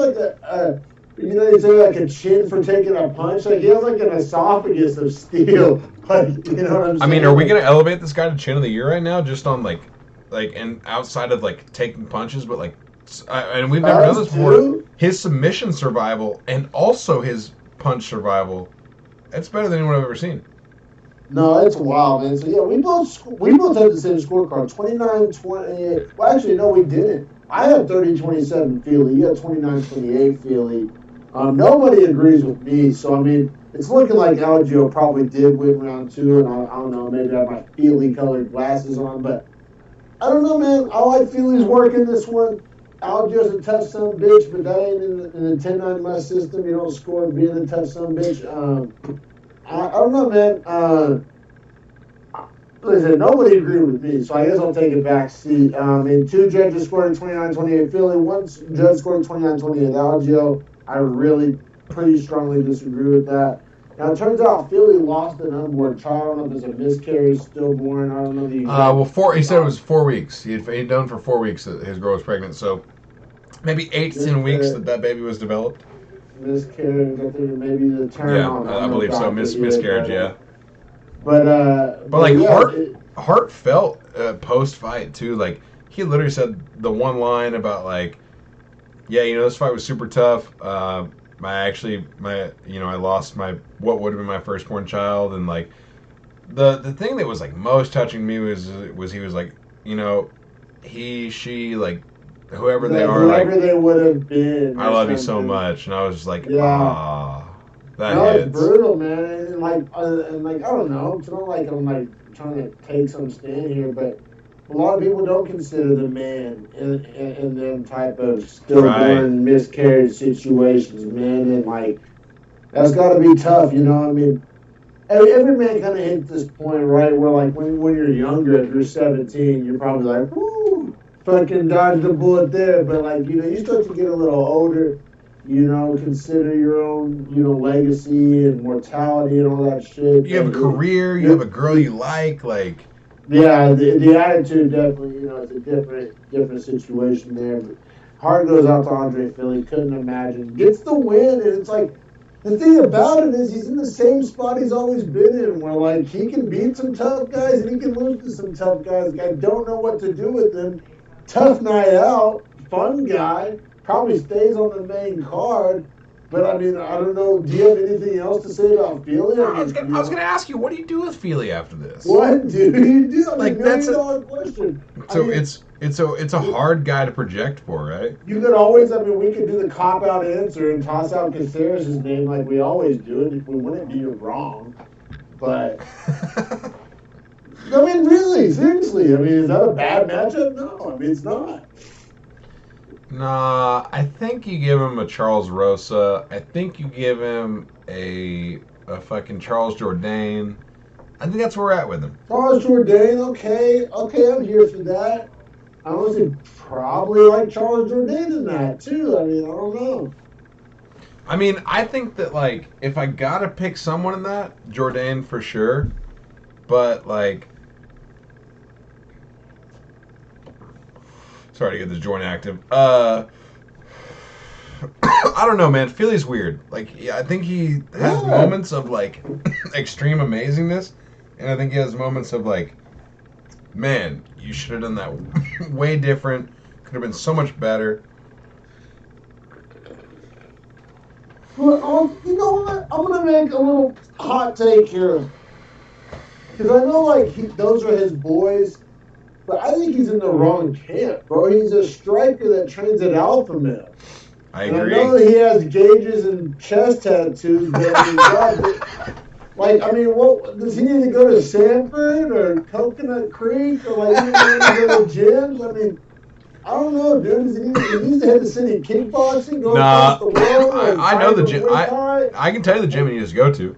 like a they say like a chin for taking a punch? Like he has like an esophagus of steel. Like you know what I'm saying? I mean, are we gonna elevate this guy to chin of the year right now? Just on like and outside of like taking punches, but like, and we've never done this before. His submission survival and also his punch survival. That's better than anyone I've ever seen. No, it's wild, man. So yeah, we both had the same scorecard, 29-28. Well, actually, no, we didn't. I had 30-27 Feely. You had 29-28 Feely. Nobody agrees with me, so I mean, it's looking like Algeo probably did win round 2, and I don't know, maybe I have my Feely-colored glasses on, but I don't know, man. I like Feely's work in this one. Algeo's a tough son of a bitch, but that ain't in the 10-9 less system. You don't score being a tough son of a bitch. I don't know, man. Listen, nobody agreed with me, so I guess I'll take a back seat. And 2 judges scored 29-28 Philly. 1 judge scored 29-28 Algeo. I really pretty strongly disagree with that. Now, it turns out Philly lost an unborn child. I don't know if it's a miscarriage, stillborn. I don't know the exact. He said it was 4 weeks. He'd done for 4 weeks that his girl was pregnant, so maybe 8 to 10 weeks that baby was developed. Miscarriage, I think maybe the term. Yeah, I believe so. Miscarriage, yeah. But like yeah, heartfelt post fight too. Like he literally said the one line about like, yeah, this fight was super tough. I lost what would have been my firstborn child, and like the thing that was like most touching me was he was like, she like. Whoever they are, whoever they would have been. I love you so much, and I was just like, that hits. It's brutal, man. And like, I don't know. It's not like I'm like trying to take some stand here, but a lot of people don't consider the man in them type of stillborn miscarriage situations, man. And like, that's got to be tough, I mean. Every man kind of hits this point, right, where like when you're younger, if you're 17, you're probably like, woo. Fucking dodged a bullet there, but like you start to get a little older, consider your own legacy and mortality and all that shit. You have a career, you have a girl you like. Yeah, the attitude definitely, it's a different situation there. But heart goes out to Andre Philly. Couldn't imagine. Gets the win, and it's like the thing about it is he's in the same spot he's always been in, where like he can beat some tough guys and he can lose to some tough guys. I don't know what to do with him. Tough night out, fun guy, probably stays on the main card. But I mean, I don't know. Do you have anything else to say about Feely? I was gonna ask you, what do you do with Feely after this? What do you do? Like that's a question. So it's a hard guy to project for, right? You could always. I mean, we could do the cop out answer and toss out Caceres' name like we always do, and if we wouldn't be wrong. But. I mean, really, seriously. I mean, is that a bad matchup? No, I mean, it's not. Nah, I think you give him a Charles Rosa. I think you give him a fucking Charles Jourdain. I think that's where we're at with him. Charles Jourdain, okay, I'm here for that. I honestly probably like Charles Jourdain in that, too. I mean, I don't know. I mean, I think that, like, if I gotta pick someone in that, Jourdain for sure. But, like... Sorry to get this joint active. I don't know, man. Feely's weird. Like, yeah, I think he has moments of, like, extreme amazingness. And I think he has moments of, like, man, you should have done that way different. Could have been so much better. Well, you know what? I'm going to make a little hot take here. Because I know, like, those are his boys. But I think he's in the wrong camp, bro. He's a striker that trains at Alpha Male. I agree. I know that he has gauges and chest tattoos, but Like, I mean, what does he need to go to Sanford or Coconut Creek or like he need to go to gyms? I mean, I don't know, dude. He needs to hit the city kickboxing, go across Nah, the world, or I know the fight gym. with Muay Thai. I can tell you the gym he needs to go to.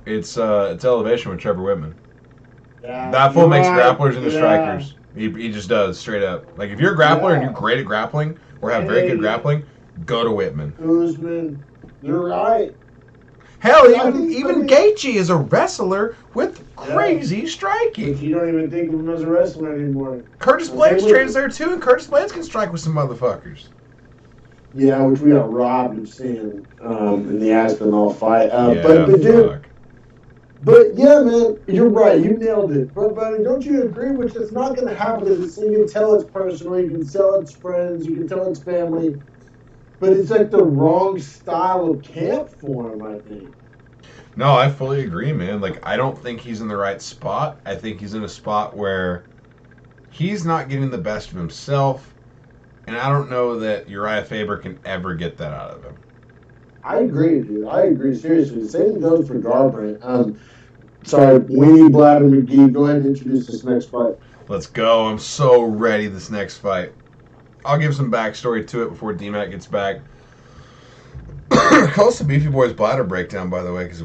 It's Elevation with Trevor Whitman. Yeah, That fool makes right. grapplers into strikers. He just does, straight up. Like, if you're a grappler and you're great at grappling or have very good grappling, go to Whitman. Usman, you're right. Hell, even Gaethje is a wrestler with crazy striking. But you don't even think of him as a wrestler anymore. Curtis Blades trains there too, and Curtis Blades can strike with some motherfuckers. Yeah, which we got robbed of seeing in the Aspinall fight. But yeah, man, you're right. You nailed it. But don't you agree? Which it's not going to happen. Because you can tell it's personal. You can tell it's friends. You can tell it's family. But it's like the wrong style of camp for him, I think. No, I fully agree, man. Like, I don't think he's in the right spot. I think he's in a spot where he's not getting the best of himself. And I don't know that Uriah Faber can ever get that out of him. I agree, dude. I agree. Seriously. The same goes for Garbrandt. Sorry, Weenie Bladder McGee. Go ahead and introduce this next fight. Let's go. I'm so ready this next fight. I'll give some backstory to it before D-Mac gets back. Call us the Beefy Boys bladder breakdown, by the way, because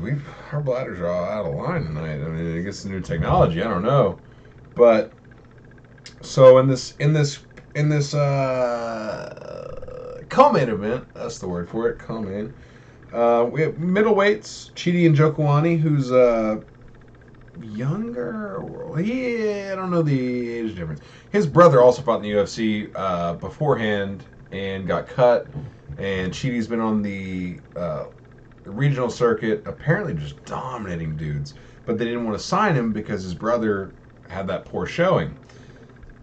our bladders are all out of line tonight. I mean, I guess the new technology. I don't know, but so in this co-main event, that's the word for it, co-main. We have middleweights, Chidi and Njokuani, who's younger. I don't know the age difference. His brother also fought in the UFC beforehand and got cut. And Chidi's been on the regional circuit, apparently just dominating dudes. But they didn't want to sign him because his brother had that poor showing.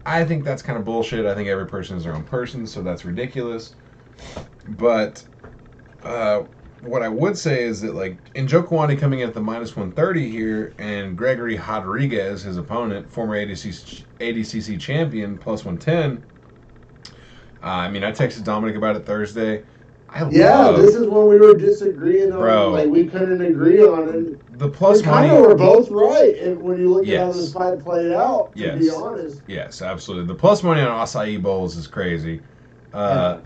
I think that's kind of bullshit. I think every person is their own person, so that's ridiculous. But what I would say is that, like, Njokuani coming in at the minus 130 here, and Gregory Rodriguez, his opponent, former ADCC champion, plus 110. I mean, I texted Dominic about it Thursday. This is when we were disagreeing on, like, we couldn't agree on it. The plus money. We were both right, and when you look at how this fight played out, to be honest. Yes, absolutely. The plus money on acai bowls is crazy. I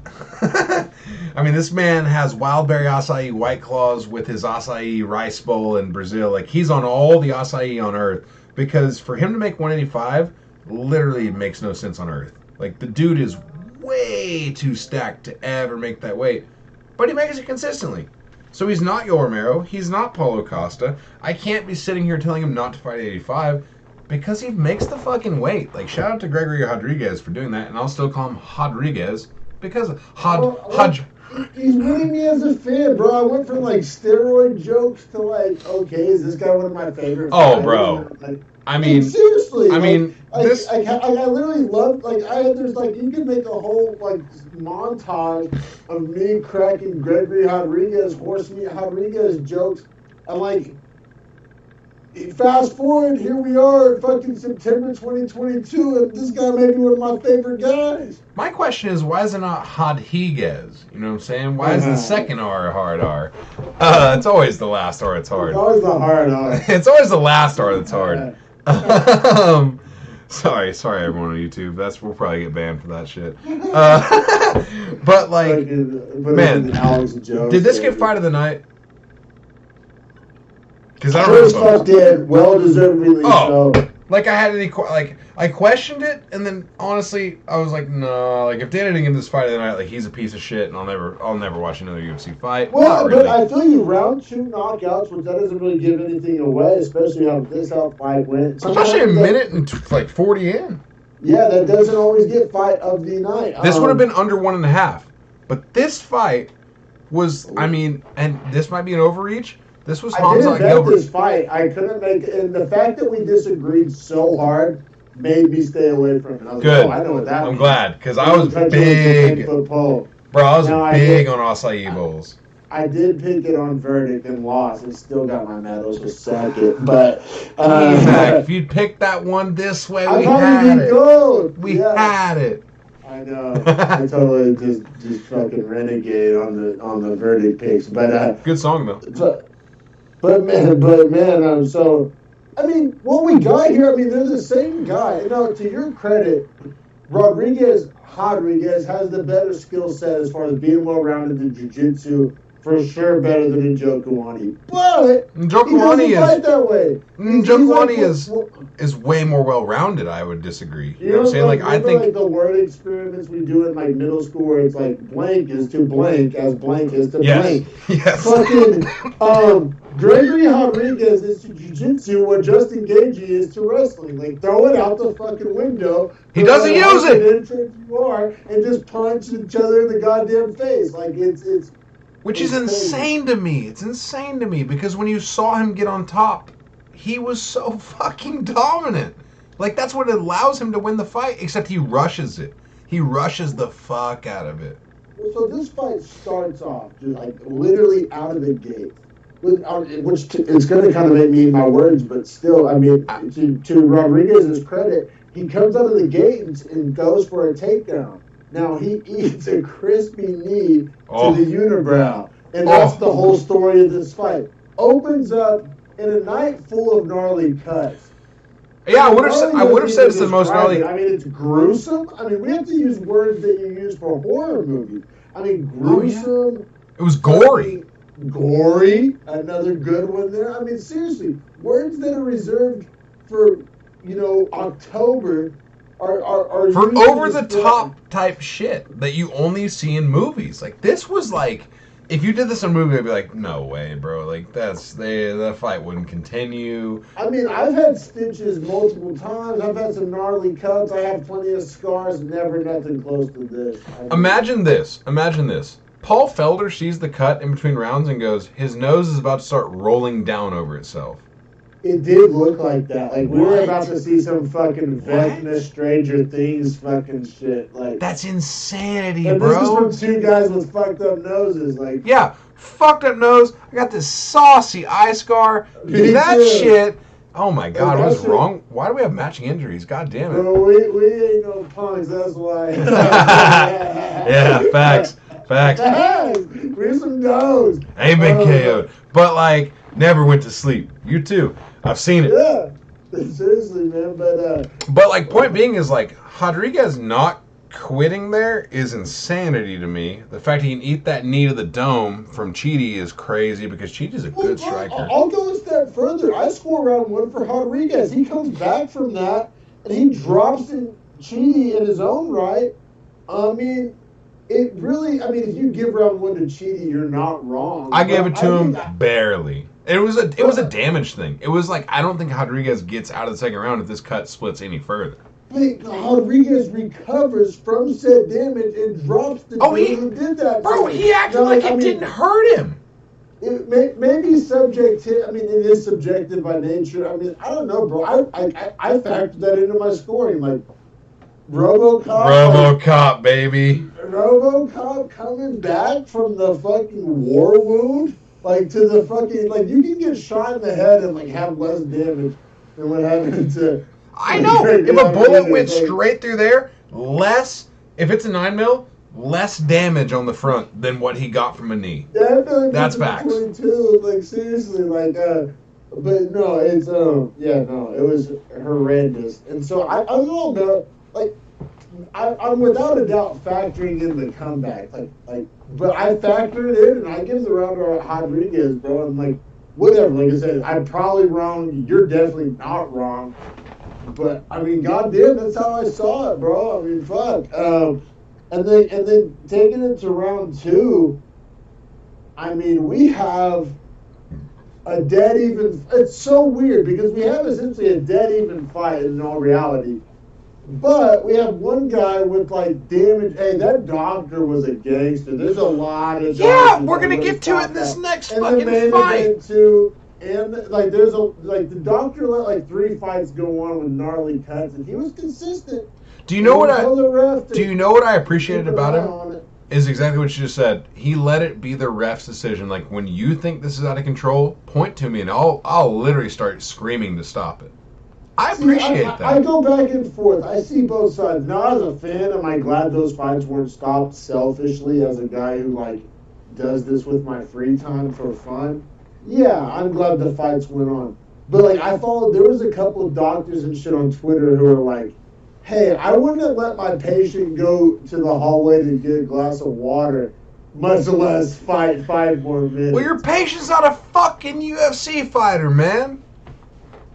mean, this man has Wildberry acai White Claws with his acai rice bowl in Brazil. Like, he's on all the acai on earth, because for him to make 185 literally makes no sense on earth. Like, the dude is way too stacked to ever make that weight, but he makes it consistently. So he's not Yoel Romero, he's not Paulo Costa. I can't be sitting here telling him not to fight 85 because he makes the fucking weight. Like, shout out to Gregory Rodriguez for doing that, and I'll still call him Rodriguez because he's winning me as a fan, bro. I went from like steroid jokes to like, okay, is this guy one of my favorite? Oh, bro. I mean, seriously. I mean, I literally love, there's like, you can make a whole like montage of me cracking Gregory Rodriguez, Horse Meat Rodriguez jokes. And like, fast forward, here we are, fucking September 2022, and this guy may be one of my favorite guys. My question is, why is it not Rodriguez? You know what I'm saying? Why is the second R a hard R? It's always the last R that's hard. It's always the hard R. It's always the last R that's hard. Sorry everyone on YouTube. We'll probably get banned for that shit. But like, man, did this get fight of the night? Because I don't know. Did well deservedly so. Like, I had I questioned it, and then honestly, I was like, no. Like, if Dana didn't give this fight of the night, like, he's a piece of shit, and I'll never watch another UFC fight. Well, but I feel you, round 2 knockouts, which that doesn't really give anything away, especially how this fight went. Especially a minute and 40 in. Yeah, that doesn't always get fight of the night. This would have been under 1.5, but this fight was, I mean, and this might be an overreach. This was Hamza Gilbert. This fight, I couldn't make it, and the fact that we disagreed so hard made me stay away from it. Good. Like, I know what that means. I'm glad, because I was big. Bro, I was big on acai bowls. I did pick it on verdict and lost. It still got my medals to second, but if you'd picked that one this way, we had it. We had it. I know. I totally just fucking renegade on the verdict picks, but good song though. But man, so I mean, what we got here, I mean, they're the same guy. You know, to your credit, Rodriguez has the better skill set as far as being well-rounded in jiu-jitsu, for sure better than Njokuani. But Njokuani he doesn't fight that way. Njokuani is way more well-rounded. I would disagree. You know what I'm saying? Like I think like the word experiments we do in like middle school, where it's like blank is to blank as blank is to blank. Yes. Fucking Gregory Rodriguez is to jiu-jitsu what Justin Gagey is to wrestling. Like, throw it out the fucking window. He doesn't use it. You are, and just punch each other in the goddamn face. Like, it's which is insane to me. It's insane to me because when you saw him get on top, he was so fucking dominant. Like, that's what allows him to win the fight, except he rushes it. He rushes the fuck out of it. So this fight starts off just like literally out of the gate. Which is going to kind of make me eat my words, but still, I mean, to Rodriguez's credit, he comes out of the gate and goes for a takedown. Now, he eats a crispy knee to the unibrow, and that's the whole story of this fight. Opens up in a night full of gnarly cuts. Yeah, I would have said it's the most gnarly. I mean, it's gruesome. I mean, we have to use words that you use for horror movies. I mean, gruesome. Oh, yeah. It was gory. Gory, another good one there. I mean, seriously, words that are reserved for, you know, October are for over the top type shit that you only see in movies. Like, this was like, if you did this in a movie, I'd be like, no way, bro. Like, the fight wouldn't continue. I mean, I've had stitches multiple times. I've had some gnarly cuts. I have plenty of scars. Never nothing close to this. Imagine this. Paul Felder sees the cut in between rounds and goes, his nose is about to start rolling down over itself. It did look like that. Like, we were about to see some fucking Vecna Stranger Things fucking shit. Like, that's insanity, and bro. This is from two guys with fucked up noses. Like, yeah, fucked up nose. I got this saucy eye scar. That shit. Oh my God, what's wrong? Why do we have matching injuries? God damn it. Bro, we ain't no punks, that's why. Yeah, facts. We're some does. Ain't been KO'd. But, like, never went to sleep. You too. I've seen it. Yeah. Seriously, man. But like, point being is, like, Rodriguez not quitting there is insanity to me. The fact he can eat that knee to the dome from Chidi is crazy because Chidi's a good striker. I'll go a step further. I score round one for Rodriguez. He comes back from that, and he drops in Chidi in his own right. I mean, it really, if you give round one to Chidi, you're not wrong. I gave it to him barely. It was a damage thing. It was like, I don't think Rodriguez gets out of the second round if this cut splits any further. Rodriguez recovers from said damage and drops the dude who did that. Bro, he acted like it didn't hurt him. It may be subjective. It is subjective by nature. I don't know, bro. I factored that into my scoring. Like, RoboCop, baby. RoboCop coming back from the fucking war wound, like, to the fucking, like, you can get shot in the head and, like, have less damage than what happened to... I know. If a bullet went straight through there, less, if it's a 9mm, less damage on the front than what he got from a knee. Yeah, that's facts. Too. Like, seriously, like, but no, it's, it was horrendous. And so I don't know, like, I'm without a doubt factoring in the comeback. But I factored it in, and I give the round to Rodriguez, bro. I'm like, whatever. Like I said, I'm probably wrong. You're definitely not wrong. But goddamn, that's how I saw it, bro. Fuck. And then taking it to round two. We have a dead even. It's so weird because we have essentially a dead even fight in all reality. But we have one guy with, like, damage. Hey, that doctor was a gangster. There's a lot of... Yeah, we're going to get to it in this next fucking fight. The doctor let, like, 3 fights go on with gnarly cuts, and he was consistent. Do you know what I appreciated about him? Is exactly what you just said. He let it be the ref's decision. Like, when you think this is out of control, point to me, and I'll literally start screaming to stop it. I appreciate that. I go back and forth. I see both sides. Now, as a fan, am I glad those fights weren't stopped selfishly as a guy who, like, does this with my free time for fun? Yeah, I'm glad the fights went on. But like I followed, there was a couple of doctors and shit on Twitter who were like, "Hey, I wouldn't let my patient go to the hallway to get a glass of water, much less fight 5 more minutes." Well, your patient's not a fucking UFC fighter, man.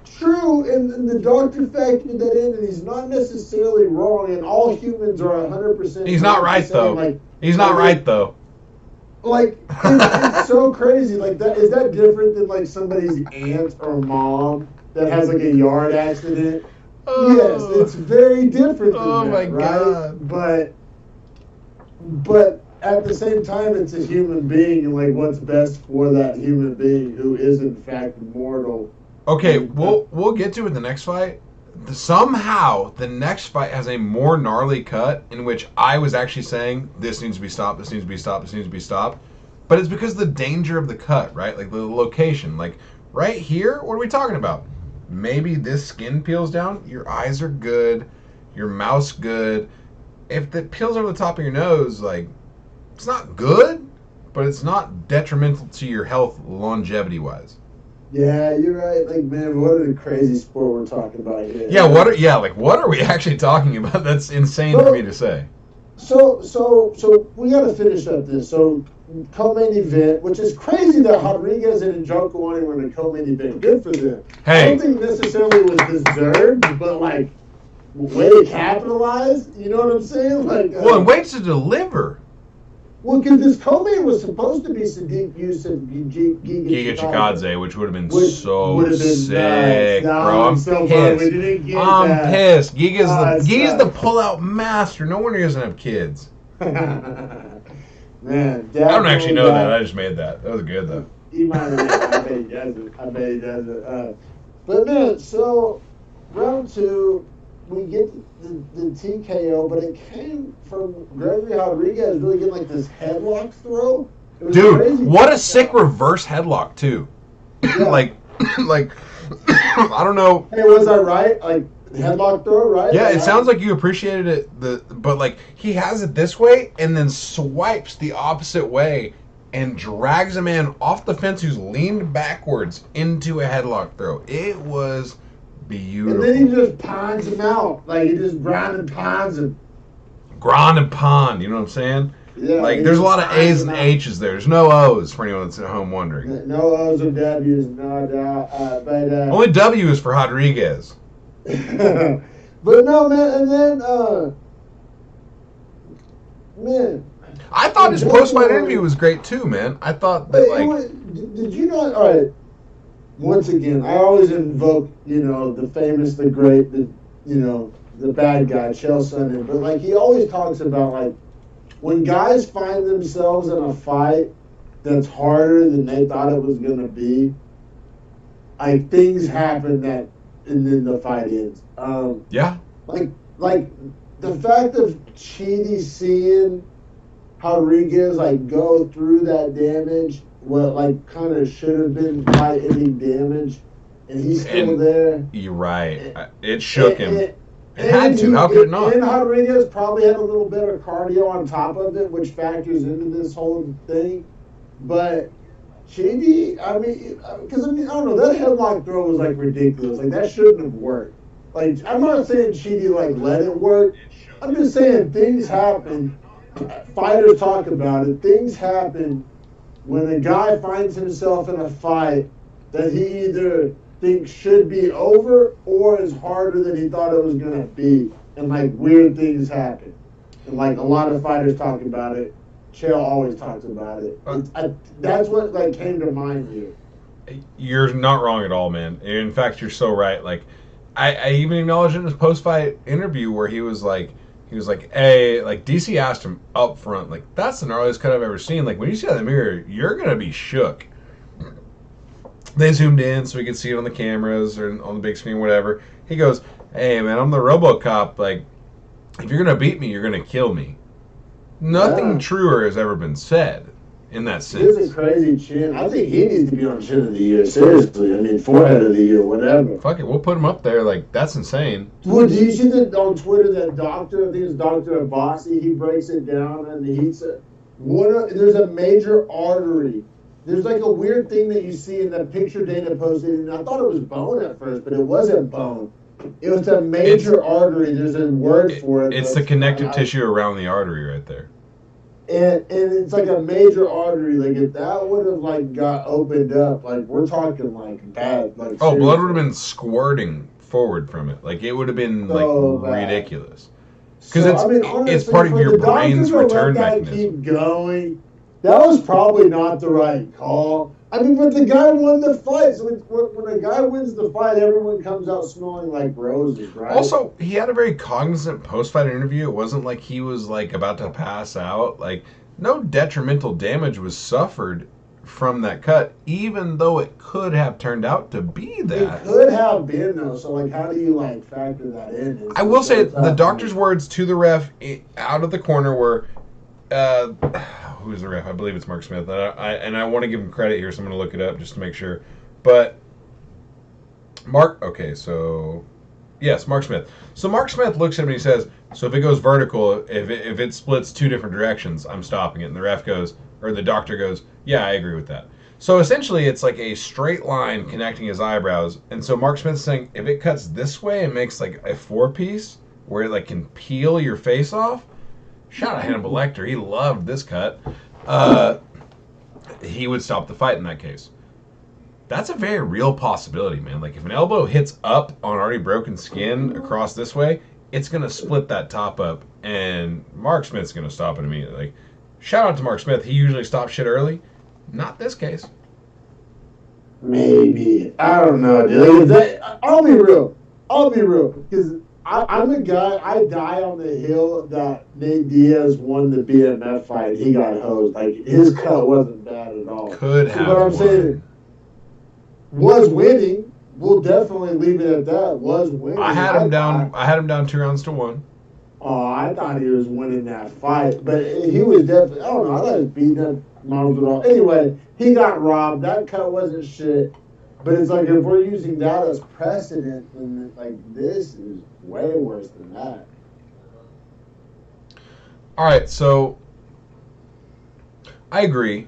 True, and the doctor factored that in, and he's not necessarily wrong. And all humans are 100%. He's not right though. He's not right though. Like it's so crazy. Like that is that different than like somebody's aunt or mom that has like a yard accident? Yes, it's very different than that, right? God. But at the same time, it's a human being, and like what's best for that human being who is in fact mortal. Okay, we'll get to it in the next fight. Somehow, the next fight has a more gnarly cut in which I was actually saying, this needs to be stopped, this needs to be stopped, this needs to be stopped. But it's because of the danger of the cut, right? Like the location. Like, right here, what are we talking about? Maybe this skin peels down, your eyes are good, your mouth's good. If it peels over the top of your nose, like, it's not good, but it's not detrimental to your health longevity-wise. Yeah, you're right. Like, man, what a crazy sport we're talking about here. Yeah, what are we actually talking about? That's insane for me to say. So we got to finish up this. So co-main event, which is crazy that Rodriguez and Njoku were in a co-main event. Good for them. Hey. I don't think necessarily was deserved, but like way to capitalize. You know what I'm saying? Like, well, and wait to deliver. Well, because this co-main was supposed to be Sadiq Yusuf, Giga Chikadze, which would have been would have been sick, nice. bro. I'm so pissed. We didn't get I'm that. pissed. Giga's the pull-out master. No wonder he doesn't have kids. Man, I don't actually know that. I just made that. That was good, though. He might have. I bet he doesn't. I bet he doesn't. But man, so round 2, we get the TKO, but it came from Gregory Rodriguez really getting like this headlock throw. Dude, crazy. what a sick reverse headlock too. Yeah. like I don't know. Hey, was I right? Like headlock throw, right? Yeah, it sounds like you appreciated it. But like he has it this way and then swipes the opposite way and drags a man off the fence who's leaned backwards into a headlock throw. It was beautiful. And then he just ponds him out. Like he just ground and ponds him. Ground and pond, you know what I'm saying? Yeah. Like there's a lot of A's and H's there. There's no O's for anyone that's at home wondering. No O's or W's, no doubt. Only W is for Rodriguez. But no, man, and then man. I thought his post-fight interview was great too, man. I thought that did you not? All right. Once again, I always invoke, the famous, the great, the bad guy, Chael Sonnen. But like he always talks about like when guys find themselves in a fight that's harder than they thought it was gonna be, like things happen and then the fight ends. Yeah. Like the fact of Chidi seeing Rodriguez like go through that damage, what like kind of should have been fight-ending damage, and he's still there. You're right. It shook him. It had to. How could it not? And Rodriguez probably had a little bit of cardio on top of it, which factors into this whole thing. But Chidi, I don't know, that headlock throw was like ridiculous. Like that shouldn't have worked. Like I'm not saying Chidi like let it work. I'm just saying things happen. Fighters talk about it. Things happen when a guy finds himself in a fight that he either thinks should be over or is harder than he thought it was going to be. And like weird things happen. And like a lot of fighters talk about it. Chael always talks about it. That's what like came to mind here. You're not wrong at all, man. In fact, you're so right. Like I even acknowledged in his post-fight interview where he was like, hey, like DC asked him up front, like that's the gnarliest cut I've ever seen. Like when you see that in the mirror, you're gonna be shook. They zoomed in so we could see it on the cameras or on the big screen, whatever. He goes, hey man, I'm the RoboCop. Like if you're gonna beat me, you're gonna kill me. Nothing truer has ever been said in that sense. He has a crazy chin. I think he needs to be on Chin of the Year. Seriously, I mean forehead of the year, whatever. Fuck it, we'll put him up there. Like that's insane. Well, do you see that on Twitter? That doctor, I think it's Dr. Abbasi, he breaks it down and he said, there's a major artery there's like a weird thing that you see in the picture Dana posted, and I thought it was bone at first, but it wasn't bone. It was a major artery. There's a word for it. It's the connective tissue around the artery right there. And it's like a major artery. Like if that would have like got opened up, like we're talking like bad. Like seriously. Blood would have been squirting forward from it. Like it would have been so like ridiculous. Because it's part of your brain's return mechanism. Keep going. That was probably not the right call. I mean, but the guy won the fight. So when a guy wins the fight, everyone comes out smelling like roses, right? Also, he had a very cognizant post-fight interview. It wasn't like he was like about to pass out. Like, no detrimental damage was suffered from that cut, even though it could have turned out to be that. It could have been, though. So, like, how do you, like, factor that in? I will say the doctor's words to the ref out of the corner were, who's the ref? I believe it's Mark Smith. And I want to give him credit here, so I'm going to look it up just to make sure. But Mark Smith. So Mark Smith looks at him and he says, so if it goes vertical, if it splits two different directions, I'm stopping it. And the ref goes, or the doctor goes, yeah, I agree with that. So essentially, it's like a straight line connecting his eyebrows. And so Mark Smith's saying, if it cuts this way and makes like a 4-piece where it like can peel your face off, shout out Hannibal Lecter. He loved this cut. He would stop the fight in that case. That's a very real possibility, man. Like if an elbow hits up on already broken skin across this way, it's going to split that top up, and Mark Smith's going to stop it immediately. Like, shout out to Mark Smith. He usually stops shit early. Not this case. Maybe. I don't know, dude. I'll be real. Because I'm a guy, I die on the hill that Nate Diaz won the BMF fight. He got hosed. Like, his cut wasn't bad at all. Could have what I'm saying was winning. We'll definitely leave it at that. Was winning. I had him down 2-1. Oh, I thought he was winning that fight, but he was definitely. I don't know. I thought he was beating up Masvidal. Anyway, he got robbed. That cut wasn't shit. But it's like if we're using that as precedent, then like this is way worse than that. All right, so I agree,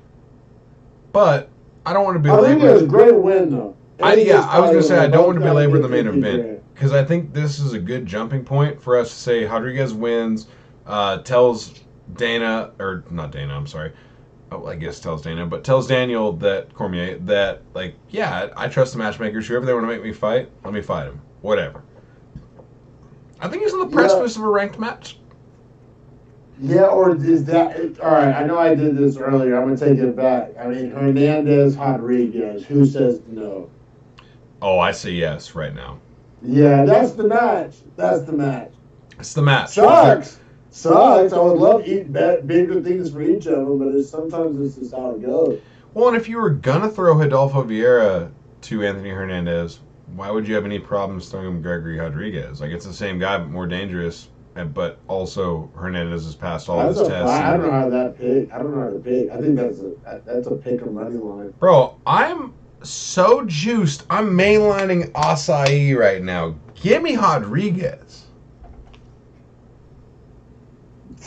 but I don't want to be. I think it was a great win though. I was going to say I don't want to belabor the main event because I think this is a good jumping point for us to say Rodriguez wins, tells Dana, or not Dana, I'm sorry. Oh, I guess tells Dana, but tells Daniel that Cormier that, like, yeah, I trust the matchmakers. Whoever they want to make me fight, let me fight him. Whatever. I think he's on the precipice of a ranked match. Yeah, or is that... All right, I know I did this earlier. I'm going to take it back. I mean, Hernandez, Rodriguez. Who says no? Oh, I say yes right now. Yeah, that's the match. It's the match. Sucks. I would love to eat bigger things for each of them, but sometimes this is how it goes. Well, and if you were going to throw Rodolfo Vieira to Anthony Hernandez, why would you have any problems throwing him Gregory Rodriguez? Like, it's the same guy, but more dangerous. But also, Hernandez has passed all his tests. I don't know how to pick. I think that's a pick or money line. Bro, I'm so juiced. I'm mainlining acai right now. Give me Rodriguez.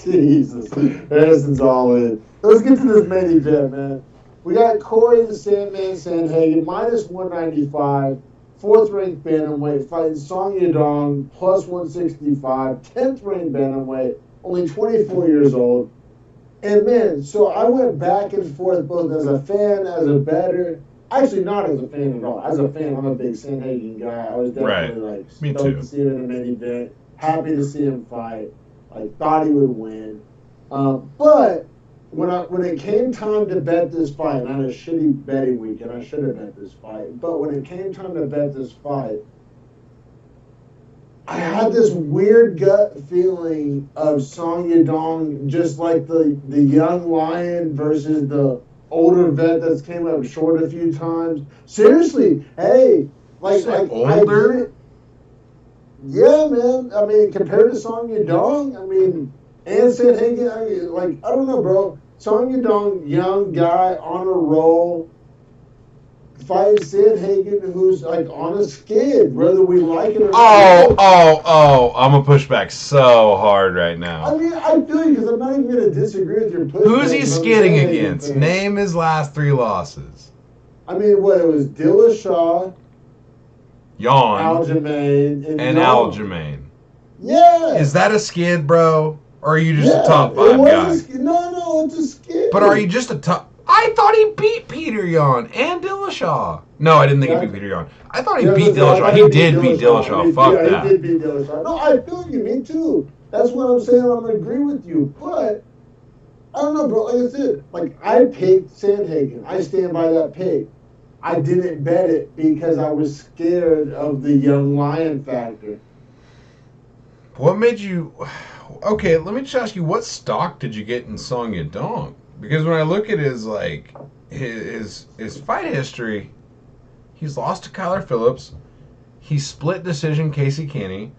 Jesus. Harrison's all in. Let's get to this main event, man. We got Corey the Sandman Sandhagen, minus 195. 4th ranked bantamweight, fighting Song Yadong, plus 165, 10th ranked bantamweight, only 24 years old. And man, so I went back and forth both as a fan, as a bettor. Actually, not as a fan at all. As a fan, I'm a big Sandhagen guy. I was definitely stoked to see him in the main event. Happy to see him fight. Like, thought he would win. But when it came time to bet this fight, and I had a shitty betting week, and I should have bet this fight, but when it came time to bet this fight, I had this weird gut feeling of Song Yadong, just like the young lion versus the older vet that's came up short a few times. Seriously, hey, like older? Yeah, man. I mean, compared to Song Yadong, I mean, and Sandhagen, I don't know, bro. Song Yadong, young guy on a roll. fighting Sandhagen, who's like on a skid, whether we like it or Oh, not. I'm gonna push back so hard right I now. mean, I feel you because I'm not even going to disagree with your pushback. Who's he skidding against? Name his last 3 losses. I mean, what, it was Dillashaw, Yawn Aljamain, and and Yawn. Aljamain. Yeah. Is that a skid, bro? Or are you just Yeah, a top it 5 was guy? a skid. No, it's a skid. But are you just a top? I thought he beat Peter Yan and Dillashaw. No, I didn't think he beat Peter Yan. I thought he beat Dillashaw. He did beat Dillashaw. Fuck that. He did beat Dillashaw. No, I feel you. Me too. That's what I'm saying. I'm going to agree with you. But, I don't know, bro. Like I said, like, I picked Sandhagen. I stand by that pick. I didn't bet it because I was scared of the young lion factor. What made you... Okay, let me just ask you, what stock did you get in Song Yadong? Because when I look at his, like, his fight history, he's lost to Kyler Phillips, he split decision Casey Kenny,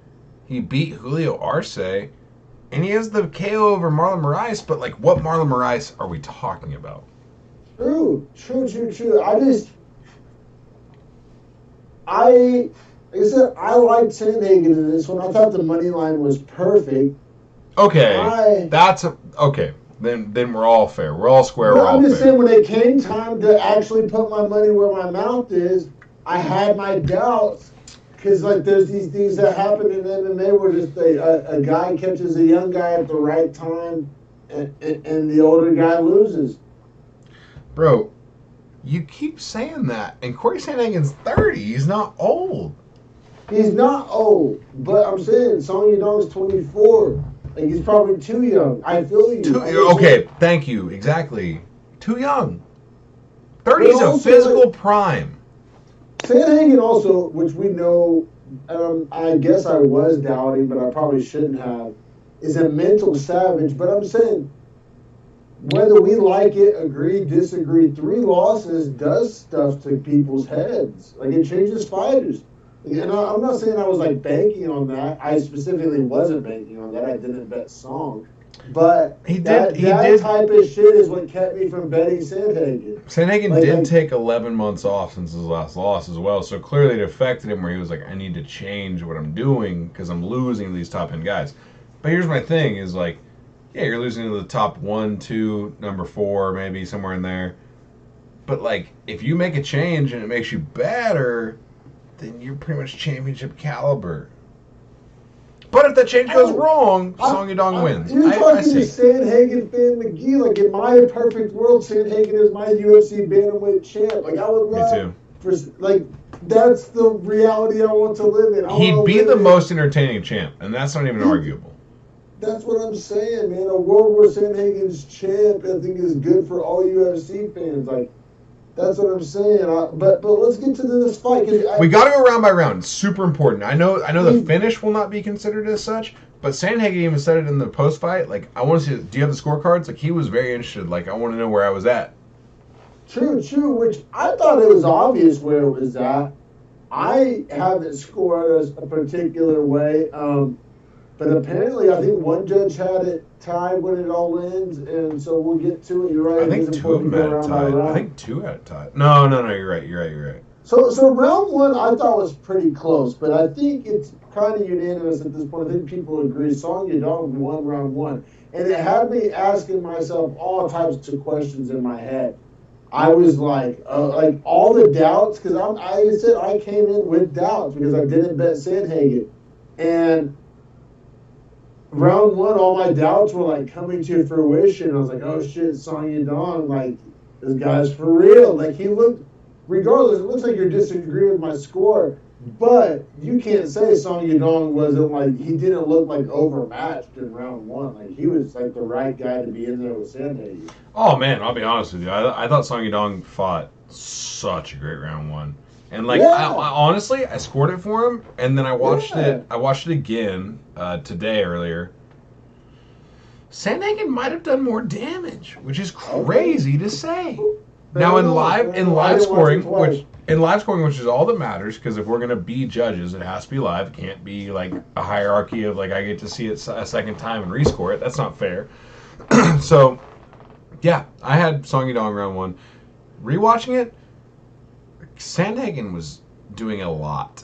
he beat Julio Arce, and he has the KO over Marlon Moraes, but, like, what Marlon Moraes are we talking about? True. Like I said, I liked Sandhagen in this one. I thought the money line was perfect. Okay, okay. Then we're all fair. We're all square. We're all I'm just fair. saying, when it came time to actually put my money where my mouth is, I had my doubts. Because, like, there's these things that happen in MMA where just a guy catches a young guy at the right time and the older guy loses. Bro, you keep saying that. And Corey Sandhagen's 30. He's not old. He's not old. But I'm saying Song Yadong's 24. Like, he's probably too young. I feel you. Okay, thank you. Exactly. Too young. 30 is a physical prime. Sandhagen also, which we know, I guess I was doubting, but I probably shouldn't have, is a mental savage. But I'm saying, whether we like it, agree, disagree, 3 losses does stuff to people's heads. Like, it changes fighters. And I'm not saying I was, like, banking on that. I specifically wasn't banking on that. I didn't bet Song. But that type of shit is what kept me from betting Sandhagen. Sandhagen did take 11 months off since his last loss as well, so clearly it affected him where he was like, I need to change what I'm doing because I'm losing these top 10 guys. But here's my thing is like, yeah, you're losing to the top 1, 2, number 4, maybe somewhere in there. But like, if you make a change and it makes you better, then you're pretty much championship caliber. But if that change goes wrong, Song Yadong wins. You're talking to Sandhagen fan McGee. Like, in my perfect world, Sandhagen is my UFC bantamweight champ. Like, I would love... Me too. Like, that's the reality I want to live in. He'd be the most entertaining champ, and that's not even arguable. That's what I'm saying, man. A world where Sandhagen's champ, I think, is good for all UFC fans. Like, that's what I'm saying. But let's get to this fight. We got to go round by round. It's super important. I know the finish will not be considered as such, but Sandhagen even said it in the post fight. Like, I want to see. Do you have the scorecards? Like, he was very interested. Like, I want to know where I was at. True. Which I thought it was obvious where it was at. I haven't scored a particular way, but apparently I think one judge had it tied when it all ends, and so we'll get to it. You're right. I think 2 of them had it tied. I think 2 had it tied. No. You're right. So round 1 I thought was pretty close, but I think it's kind of unanimous at this point. I think people agree. Song Yadong won round 1, and it had me asking myself all types of questions in my head. I was like all the doubts, because I came in with doubts because I didn't bet Sandhagen, and round 1, all my doubts were like coming to fruition. I was like, oh shit, Song Yadong, like, this guy's for real. Like, he looked, regardless, it looks like you're disagreeing with my score, but you can't say Song Yadong wasn't like, he didn't look like overmatched in round 1. Like, he was like the right guy to be in there with Sandhagen. Oh man, I'll be honest with you. I thought Song Yadong fought such a great round 1. And like, I honestly, I scored it for him, and then I watched it. I watched it again today earlier. Sandhagen might have done more damage, which is crazy to say. Now in live scoring, which is all that matters, because if we're gonna be judges, it has to be live. It can't be like a hierarchy of like I get to see it a second time and rescore it. That's not fair. So, yeah, I had Song Yadong round 1. Rewatching it, Sandhagen was doing a lot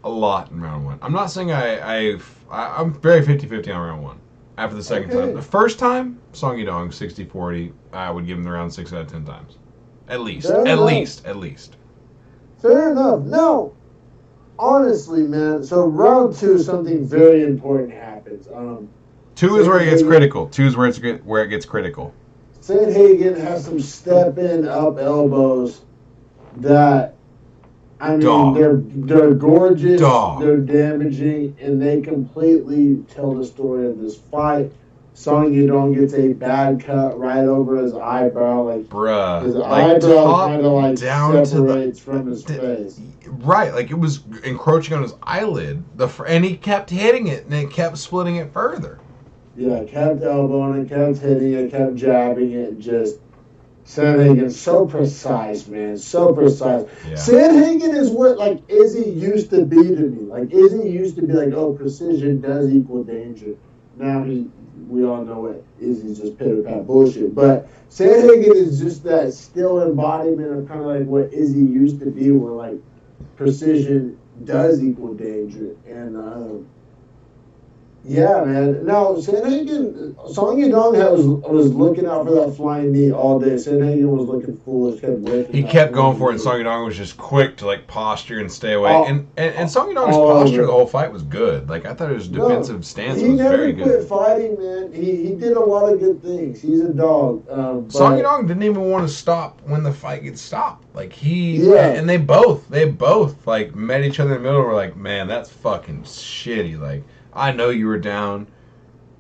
in round one. I'm not saying I'm very 50-50 on round one. After the second time, the first time, Song Yadong 60-40. I would give him the round 6 out of 10 times, at least. Fair enough. No, honestly, man. So round two, something very important happens. Two is where it gets critical. Two is where it gets critical. Sandhagen has some step-in up elbows that, I mean, they're gorgeous, they're damaging, and they completely tell the story of this fight. Song Yadong gets a bad cut right over his eyebrow, like his eyebrow kind of like separates from his face. Right, like it was encroaching on his eyelid. And he kept hitting it, and it kept splitting it further. Yeah, kept elbowing it, kept hitting it, kept jabbing it, just Sandhagen, so precise, man, so precise. Yeah. Sandhagen is what like Izzy used to be to me. Like Izzy used to be like, oh, precision does equal danger. Now we all know what Izzy's just pitter-pat bullshit. But Sandhagen is just that still embodiment of kind of like what Izzy used to be, where like precision does equal danger. And yeah, man. Now, Sandhagen, Song Yadong was looking out for that flying knee all day. Sandhagen was looking foolish. He kept going for it, and Song Yadong was just quick to like posture and stay away. And Song Yadong's posture the whole fight was good. Like I thought his defensive stance was very good. He never quit fighting, man. He did a lot of good things. He's a dog. Song Yadong didn't even want to stop when the fight gets stopped. Like and they both like met each other in the middle. And were like, man, that's fucking shitty. Like. I know you were down.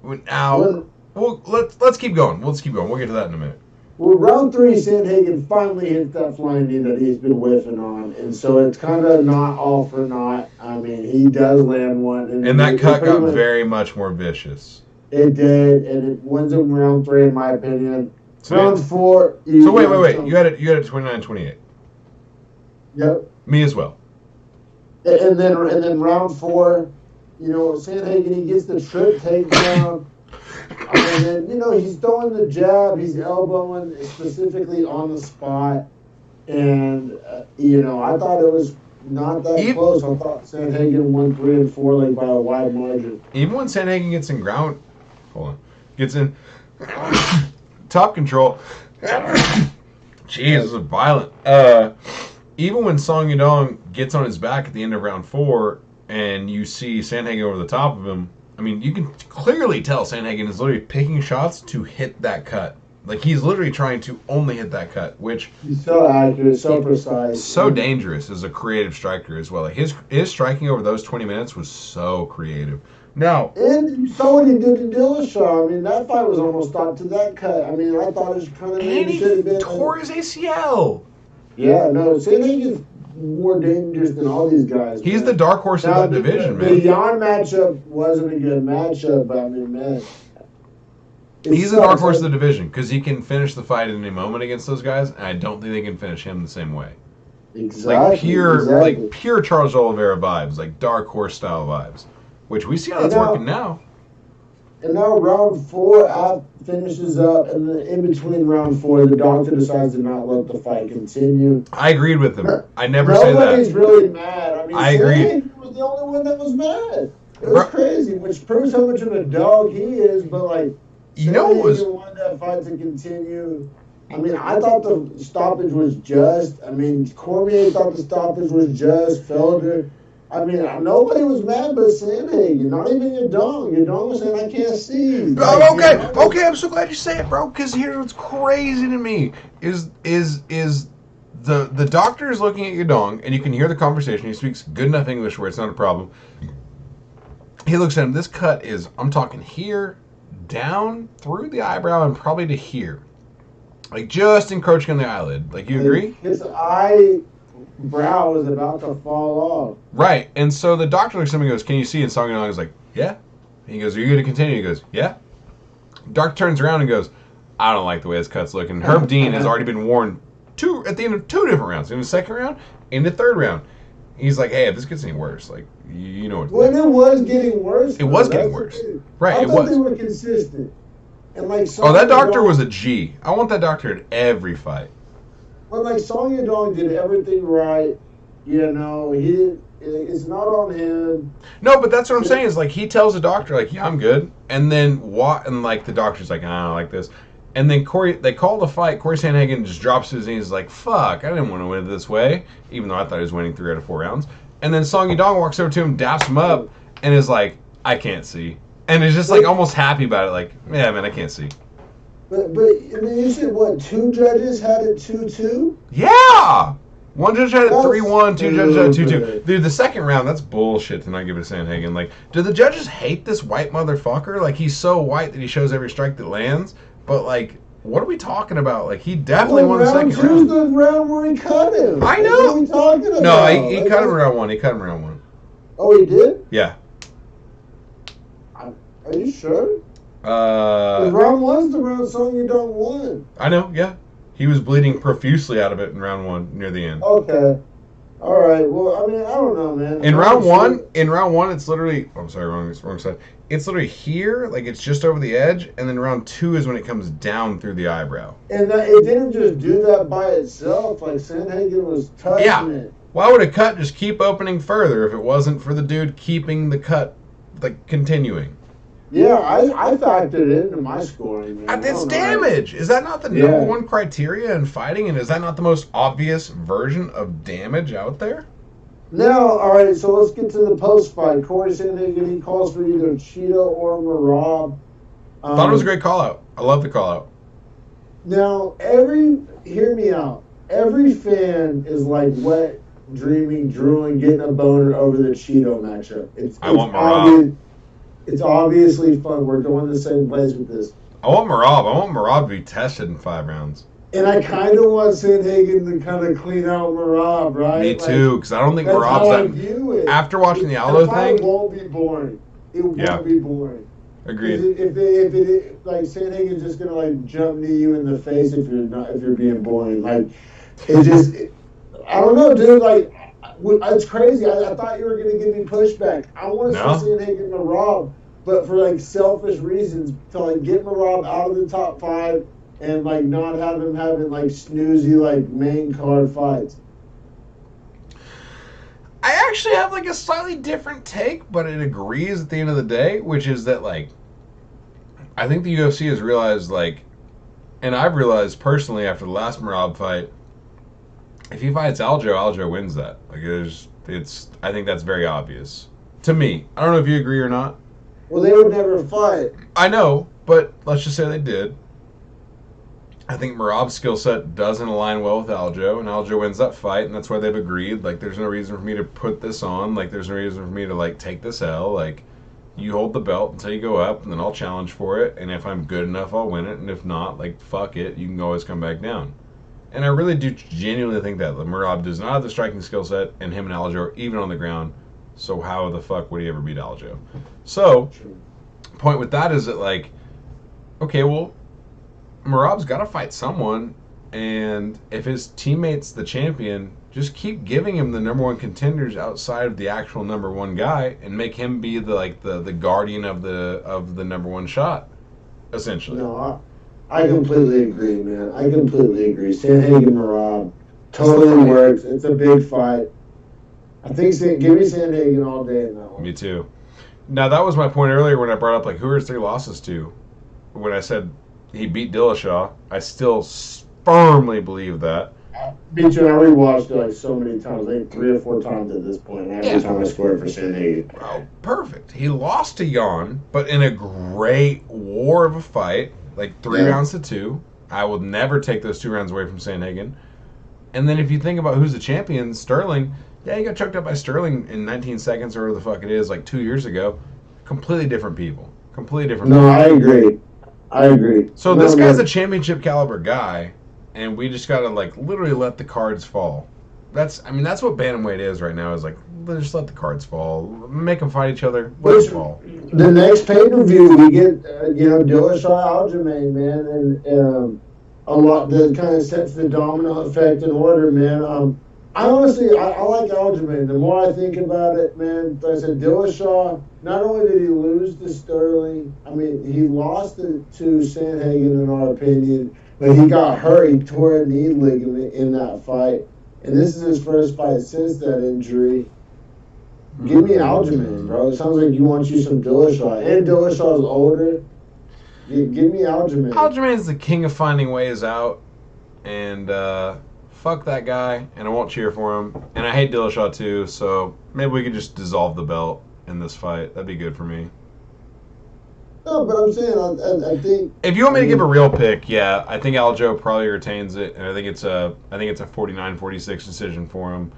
Now, let's keep going. We'll get to that in a minute. Well, round three, Sandhagen finally hits that flying knee that he's been whiffing on, and so it's kind of not all for naught. I mean, he does land one, and that cut got very much more vicious. It did, and it wins him round three, in my opinion. Round four. So wait. You had it 29-28. Yep. Me as well. And then round four. You know, Sandhagen, he gets the trip takedown. And then, you know, he's throwing the jab. He's elbowing specifically on the spot. And, you know, I thought it was not that close. I thought Sandhagen won 3 and 4 like by a wide margin. Even when Sandhagen gets in top control. Jeez, this is violent. Even when Song Yadong gets on his back at the end of round 4, and you see Sandhagen over the top of him, I mean, you can clearly tell Sandhagen is literally picking shots to hit that cut. Like, he's literally trying to only hit that cut, which... He's so accurate, so precise. So dangerous as a creative striker as well. Like, his striking over those 20 minutes was so creative. Now... And you saw what he did to Dillashaw. I mean, that fight was almost stopped to that cut. I mean, I thought it was kind of... And he tore his ACL! Yeah, no, Sandhagen's more dangerous than all these guys. He's the dark horse of that division, man. The Jan matchup wasn't a good matchup, but I mean, man. He's the dark horse of the division because he can finish the fight at any moment against those guys, and I don't think they can finish him the same way. Exactly. Like pure Charles Oliveira vibes, like dark horse style vibes, which we see how that's working now. And now round 4 finishes up, and then in between round 4, the doctor decides to not let the fight continue. I agreed with him. I never say that. Nobody's really mad. I mean, I agree. He was the only one that was mad. It was crazy, which proves how much of a dog he is. But like, you know, wanted that fight to continue. I mean, I thought the stoppage was just. I mean, Cormier thought the stoppage was just. Felder. I mean, nobody was mad but Sandhagen, not even Yadong. Yadong was saying, I can't see. Okay, I'm so glad you say it, bro, because here's what's crazy to me is the doctor is looking at Yadong, and you can hear the conversation. He speaks good enough English where it's not a problem. He looks at him. This cut is, I'm talking here, down, through the eyebrow, and probably to here. Like, just encroaching on the eyelid. Like, you agree? His brow was about to fall off. Right, and so the doctor looks at him and goes, can you see? And Song Yadong is like, yeah. And he goes, are you going to continue? He goes, yeah. Doctor turns around and goes, I don't like the way this cut's looking. Herb Dean has already been warned at the end of 2 different rounds. In the second round, in the third round. He's like, hey, if this gets any worse, like, you know what. When it was getting worse. It was getting worse. Right, it was. They were consistent. And like, that doctor was a G. I want that doctor in every fight. But like Song Yadong did everything right. You know, it's not on him. No, but that's what I'm saying is like he tells the doctor like, yeah, I'm good, and then what? And like the doctor's like, I don't like this, and then they call the fight. Corey Sandhagen just drops to his knees like, fuck, I didn't want to win it this way, even though I thought he was winning 3 out of 4 rounds. And then Song Yadong walks over to him, daps him up, and is like, I can't see, and is just like almost happy about it, like, yeah, man, I can't see. But I mean, you said what? 2 judges had it 2-2. Yeah. One judge had it 3-1, 2 judges had it 2-2. Dude, the second round, that's bullshit to not give it to Sandhagen. Like, do the judges hate this white motherfucker? Like, he's so white that he shows every strike that lands. But, like, what are we talking about? Like, he definitely won the second round. Round 2's the round where he cut him. I know. What are we talking about? No, he cut him round 1. He cut him round 1. Oh, he did? Yeah. Are you sure? Round 1's the round Song Yadong won. I know, yeah. He was bleeding profusely out of it in round 1 near the end. Okay. All right. Well, I mean, I don't know, man. In round one, it's literally. I'm sorry, wrong side. It's literally here, like it's just over the edge, and then round 2 is when it comes down through the eyebrow. And it didn't just do that by itself. Like Sandhagen was touching it. Why would a cut just keep opening further if it wasn't for the dude keeping the cut, like continuing? Yeah, I factored it into my scoring, man. It's damage. Is that not the number one criteria in fighting? And is that not the most obvious version of damage out there? Now, all right, so let's get to the post-fight. Corey Sandhagen, he calls for either Cheetah or Merab. Thought it was a great call-out. I love the call-out. Now, hear me out. Every fan is like wet, dreaming, drooling, getting a boner over the Cheeto matchup. I want Merab. It's obviously fun. We're going the same place with this. I want Merab to be tested in 5 rounds. And I kind of want Sandhagen to kind of clean out Merab, right? Me too, because I don't think Merab's that. After watching the Aldo thing, it won't be boring. It won't be boring. Agreed. If it like Sandhagen's just gonna like jump knee you in the face if you're being boring. Like I don't know, dude. Like it's crazy. I thought you were gonna give me pushback. I want to see Sandhagen Merab, but for like selfish reasons to like get Merab out of the top 5. And like not have him having like snoozy like main card fights. I actually have like a slightly different take, but it agrees at the end of the day, which is that like I think the UFC has realized like, and I've realized personally after the last Merab fight, if he fights Aljo wins that. Like I think that's very obvious to me. I don't know if you agree or not. Well, they would never fight. I know, but let's just say they did. I think Merab's skill set doesn't align well with Aljo, and Aljo wins that fight, and that's why they've agreed. Like, there's no reason for me to put this on. Like, there's no reason for me to, like, take this L. Like, you hold the belt until you go up, and then I'll challenge for it, and if I'm good enough, I'll win it, and if not, like, fuck it, you can always come back down. And I really do genuinely think that. Merab does not have the striking skill set, and him and Aljo are even on the ground, so how the fuck would he ever beat Aljo? So, point with that is that, like, okay, well, Merab's got to fight someone, and if his teammate's the champion, just keep giving him the number 1 contenders outside of the actual number 1 guy, and make him be the guardian of the number 1 shot, essentially. No, I completely agree, man. I completely agree. Sandhagen Merab totally works. It's a big fight. I think give me Sandhagen all day in that one. Me too. Now that was my point earlier when I brought up like who are his 3 losses to, when I said he beat Dillashaw. I still firmly believe that. Me too. I rewatched it like so many times, like 3 or 4 times at this point. Every time I scored for Sandhagen. Oh, perfect. He lost to Jan, but in a great war of a fight, like 3 rounds to 2. I will never take those 2 rounds away from Sandhagen. And then if you think about who's the champion, Sterling. Yeah, he got choked up by Sterling in 19 seconds or whatever the fuck it is, like 2 years ago. Completely different people. No, I agree. So this guy's a championship caliber guy, and we just gotta like literally let the cards fall. That's what bantamweight is right now. Is like just let the cards fall, make them fight each other, let them fall. The next pay-per-view we get, Dillashaw Aljamain, man, and a lot that kind of sets the domino effect in order, man. I honestly like Aljamain. The more I think about it, man, like I said, Dillashaw, not only did he lose to Sterling, I mean, he lost to Sandhagen in our opinion, but he got hurt. He tore a knee ligament in that fight, and this is his first fight since that injury. Give me Aljamain, bro. It sounds like you want you some Dillashaw, and Dillashaw's older. Give me Aljamain. Aljamain's the king of finding ways out, and fuck that guy, and I won't cheer for him. And I hate Dillashaw too, so maybe we could just dissolve the belt in this fight. That'd be good for me. No, but I'm saying I think if you want me to give a real pick, yeah, I think Aljo probably retains it, and I think it's a 49-46 decision for him.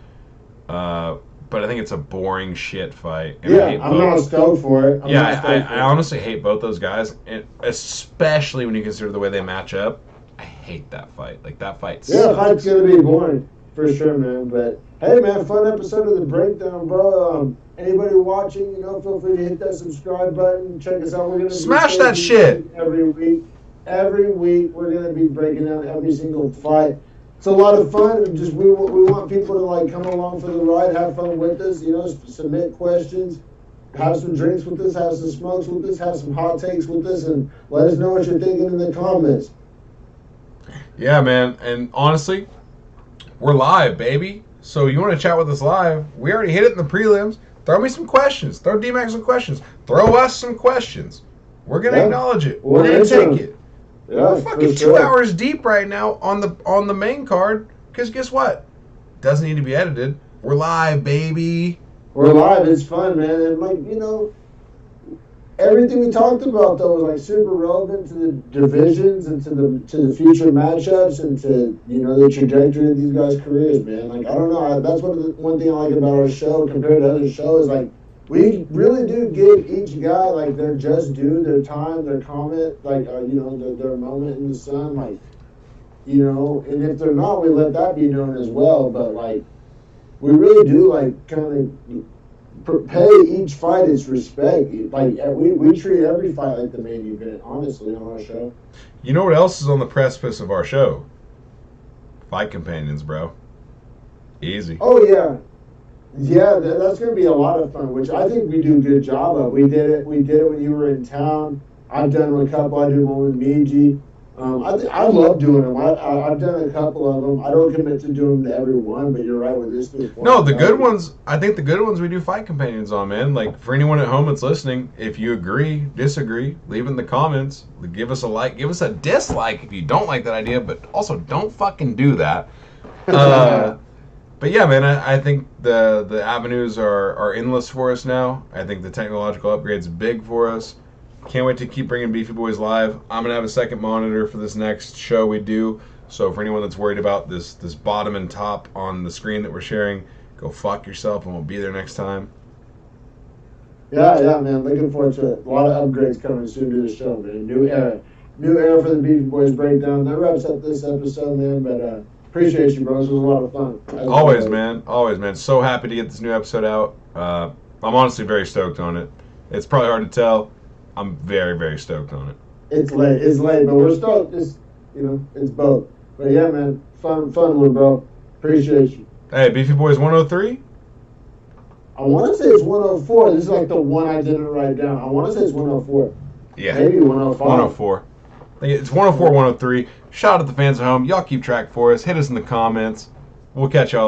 But I think it's a boring shit fight. And I'm not stoked for it. I honestly hate both those guys, and especially when you consider the way they match up. I hate that fight. Like, that fight sucks. Yeah, the fight's going to be boring, for sure, man. But, hey, man, fun episode of The Breakdown, bro. Anybody watching, feel free to hit that subscribe button. Check us out. We're going to smash that shit every week. Every week, we're going to be breaking down every single fight. It's a lot of fun. Just we want people to like come along for the ride, have fun with us. Submit questions, have some drinks with us, have some smokes with us, have some hot takes with us, and let us know what you're thinking in the comments. Yeah, man. And honestly, we're live, baby. So you want to chat with us live? We already hit it in the prelims. Throw me some questions. Throw D-Mac some questions. Throw us some questions. We're gonna acknowledge it. We're gonna take it. Yeah, we're fucking 2 hours deep right now on the main card. Because guess what? Doesn't need to be edited. We're live, baby. We're live. It's fun, man. And everything we talked about though was like super relevant to the divisions and to the future matchups and to the trajectory of these guys' careers, man. Like I don't know. That's one thing I like about our show compared to other shows. Like we really do give each guy like their just due, their time, their comment, like their moment in the sun, like and if they're not, we let that be known as well. But like we really do like kind of pay each fight its respect. Like we treat every fight like the main event, honestly, on our show. You know what else is on the precipice of our show? Fight companions, bro. Easy. Oh yeah. Yeah, that's going to be a lot of fun, which I think we do a good job of. We did it when you were in town. I've done a couple. I did one with Miji. I love doing them. I've done a couple of them. I don't commit to doing them to every one, but you're right with this new one. No, the good ones, I think the good ones we do fight companions on, man. Like, for anyone at home that's listening, if you agree, disagree, leave it in the comments. Give us a like. Give us a dislike if you don't like that idea, but also don't fucking do that. But yeah, man, I think the avenues are endless for us now. I think the technological upgrade's big for us. Can't wait to keep bringing Beefy Boys live. I'm going to have a second monitor for this next show we do. So for anyone that's worried about this bottom and top on the screen that we're sharing, go fuck yourself and we'll be there next time. Yeah, man. Looking forward to it. A lot of upgrades coming soon to the show, man. New era for the Beefy Boys breakdown. That wraps up this episode, man. But appreciate you, bros. It was a lot of fun. Always, man. So happy to get this new episode out. I'm honestly very stoked on it. It's probably hard to tell. I'm very, very stoked on it. It's late, but we're stoked. It's both. But yeah, man, fun one, bro. Appreciate you. Hey, Beefy Boys 103? I want to say it's 104. This is like the one I didn't write down. I want to say it's 104. Yeah. Maybe 105. 104. It's 104, 103. Shout out to the fans at home. Y'all keep track for us. Hit us in the comments. We'll catch y'all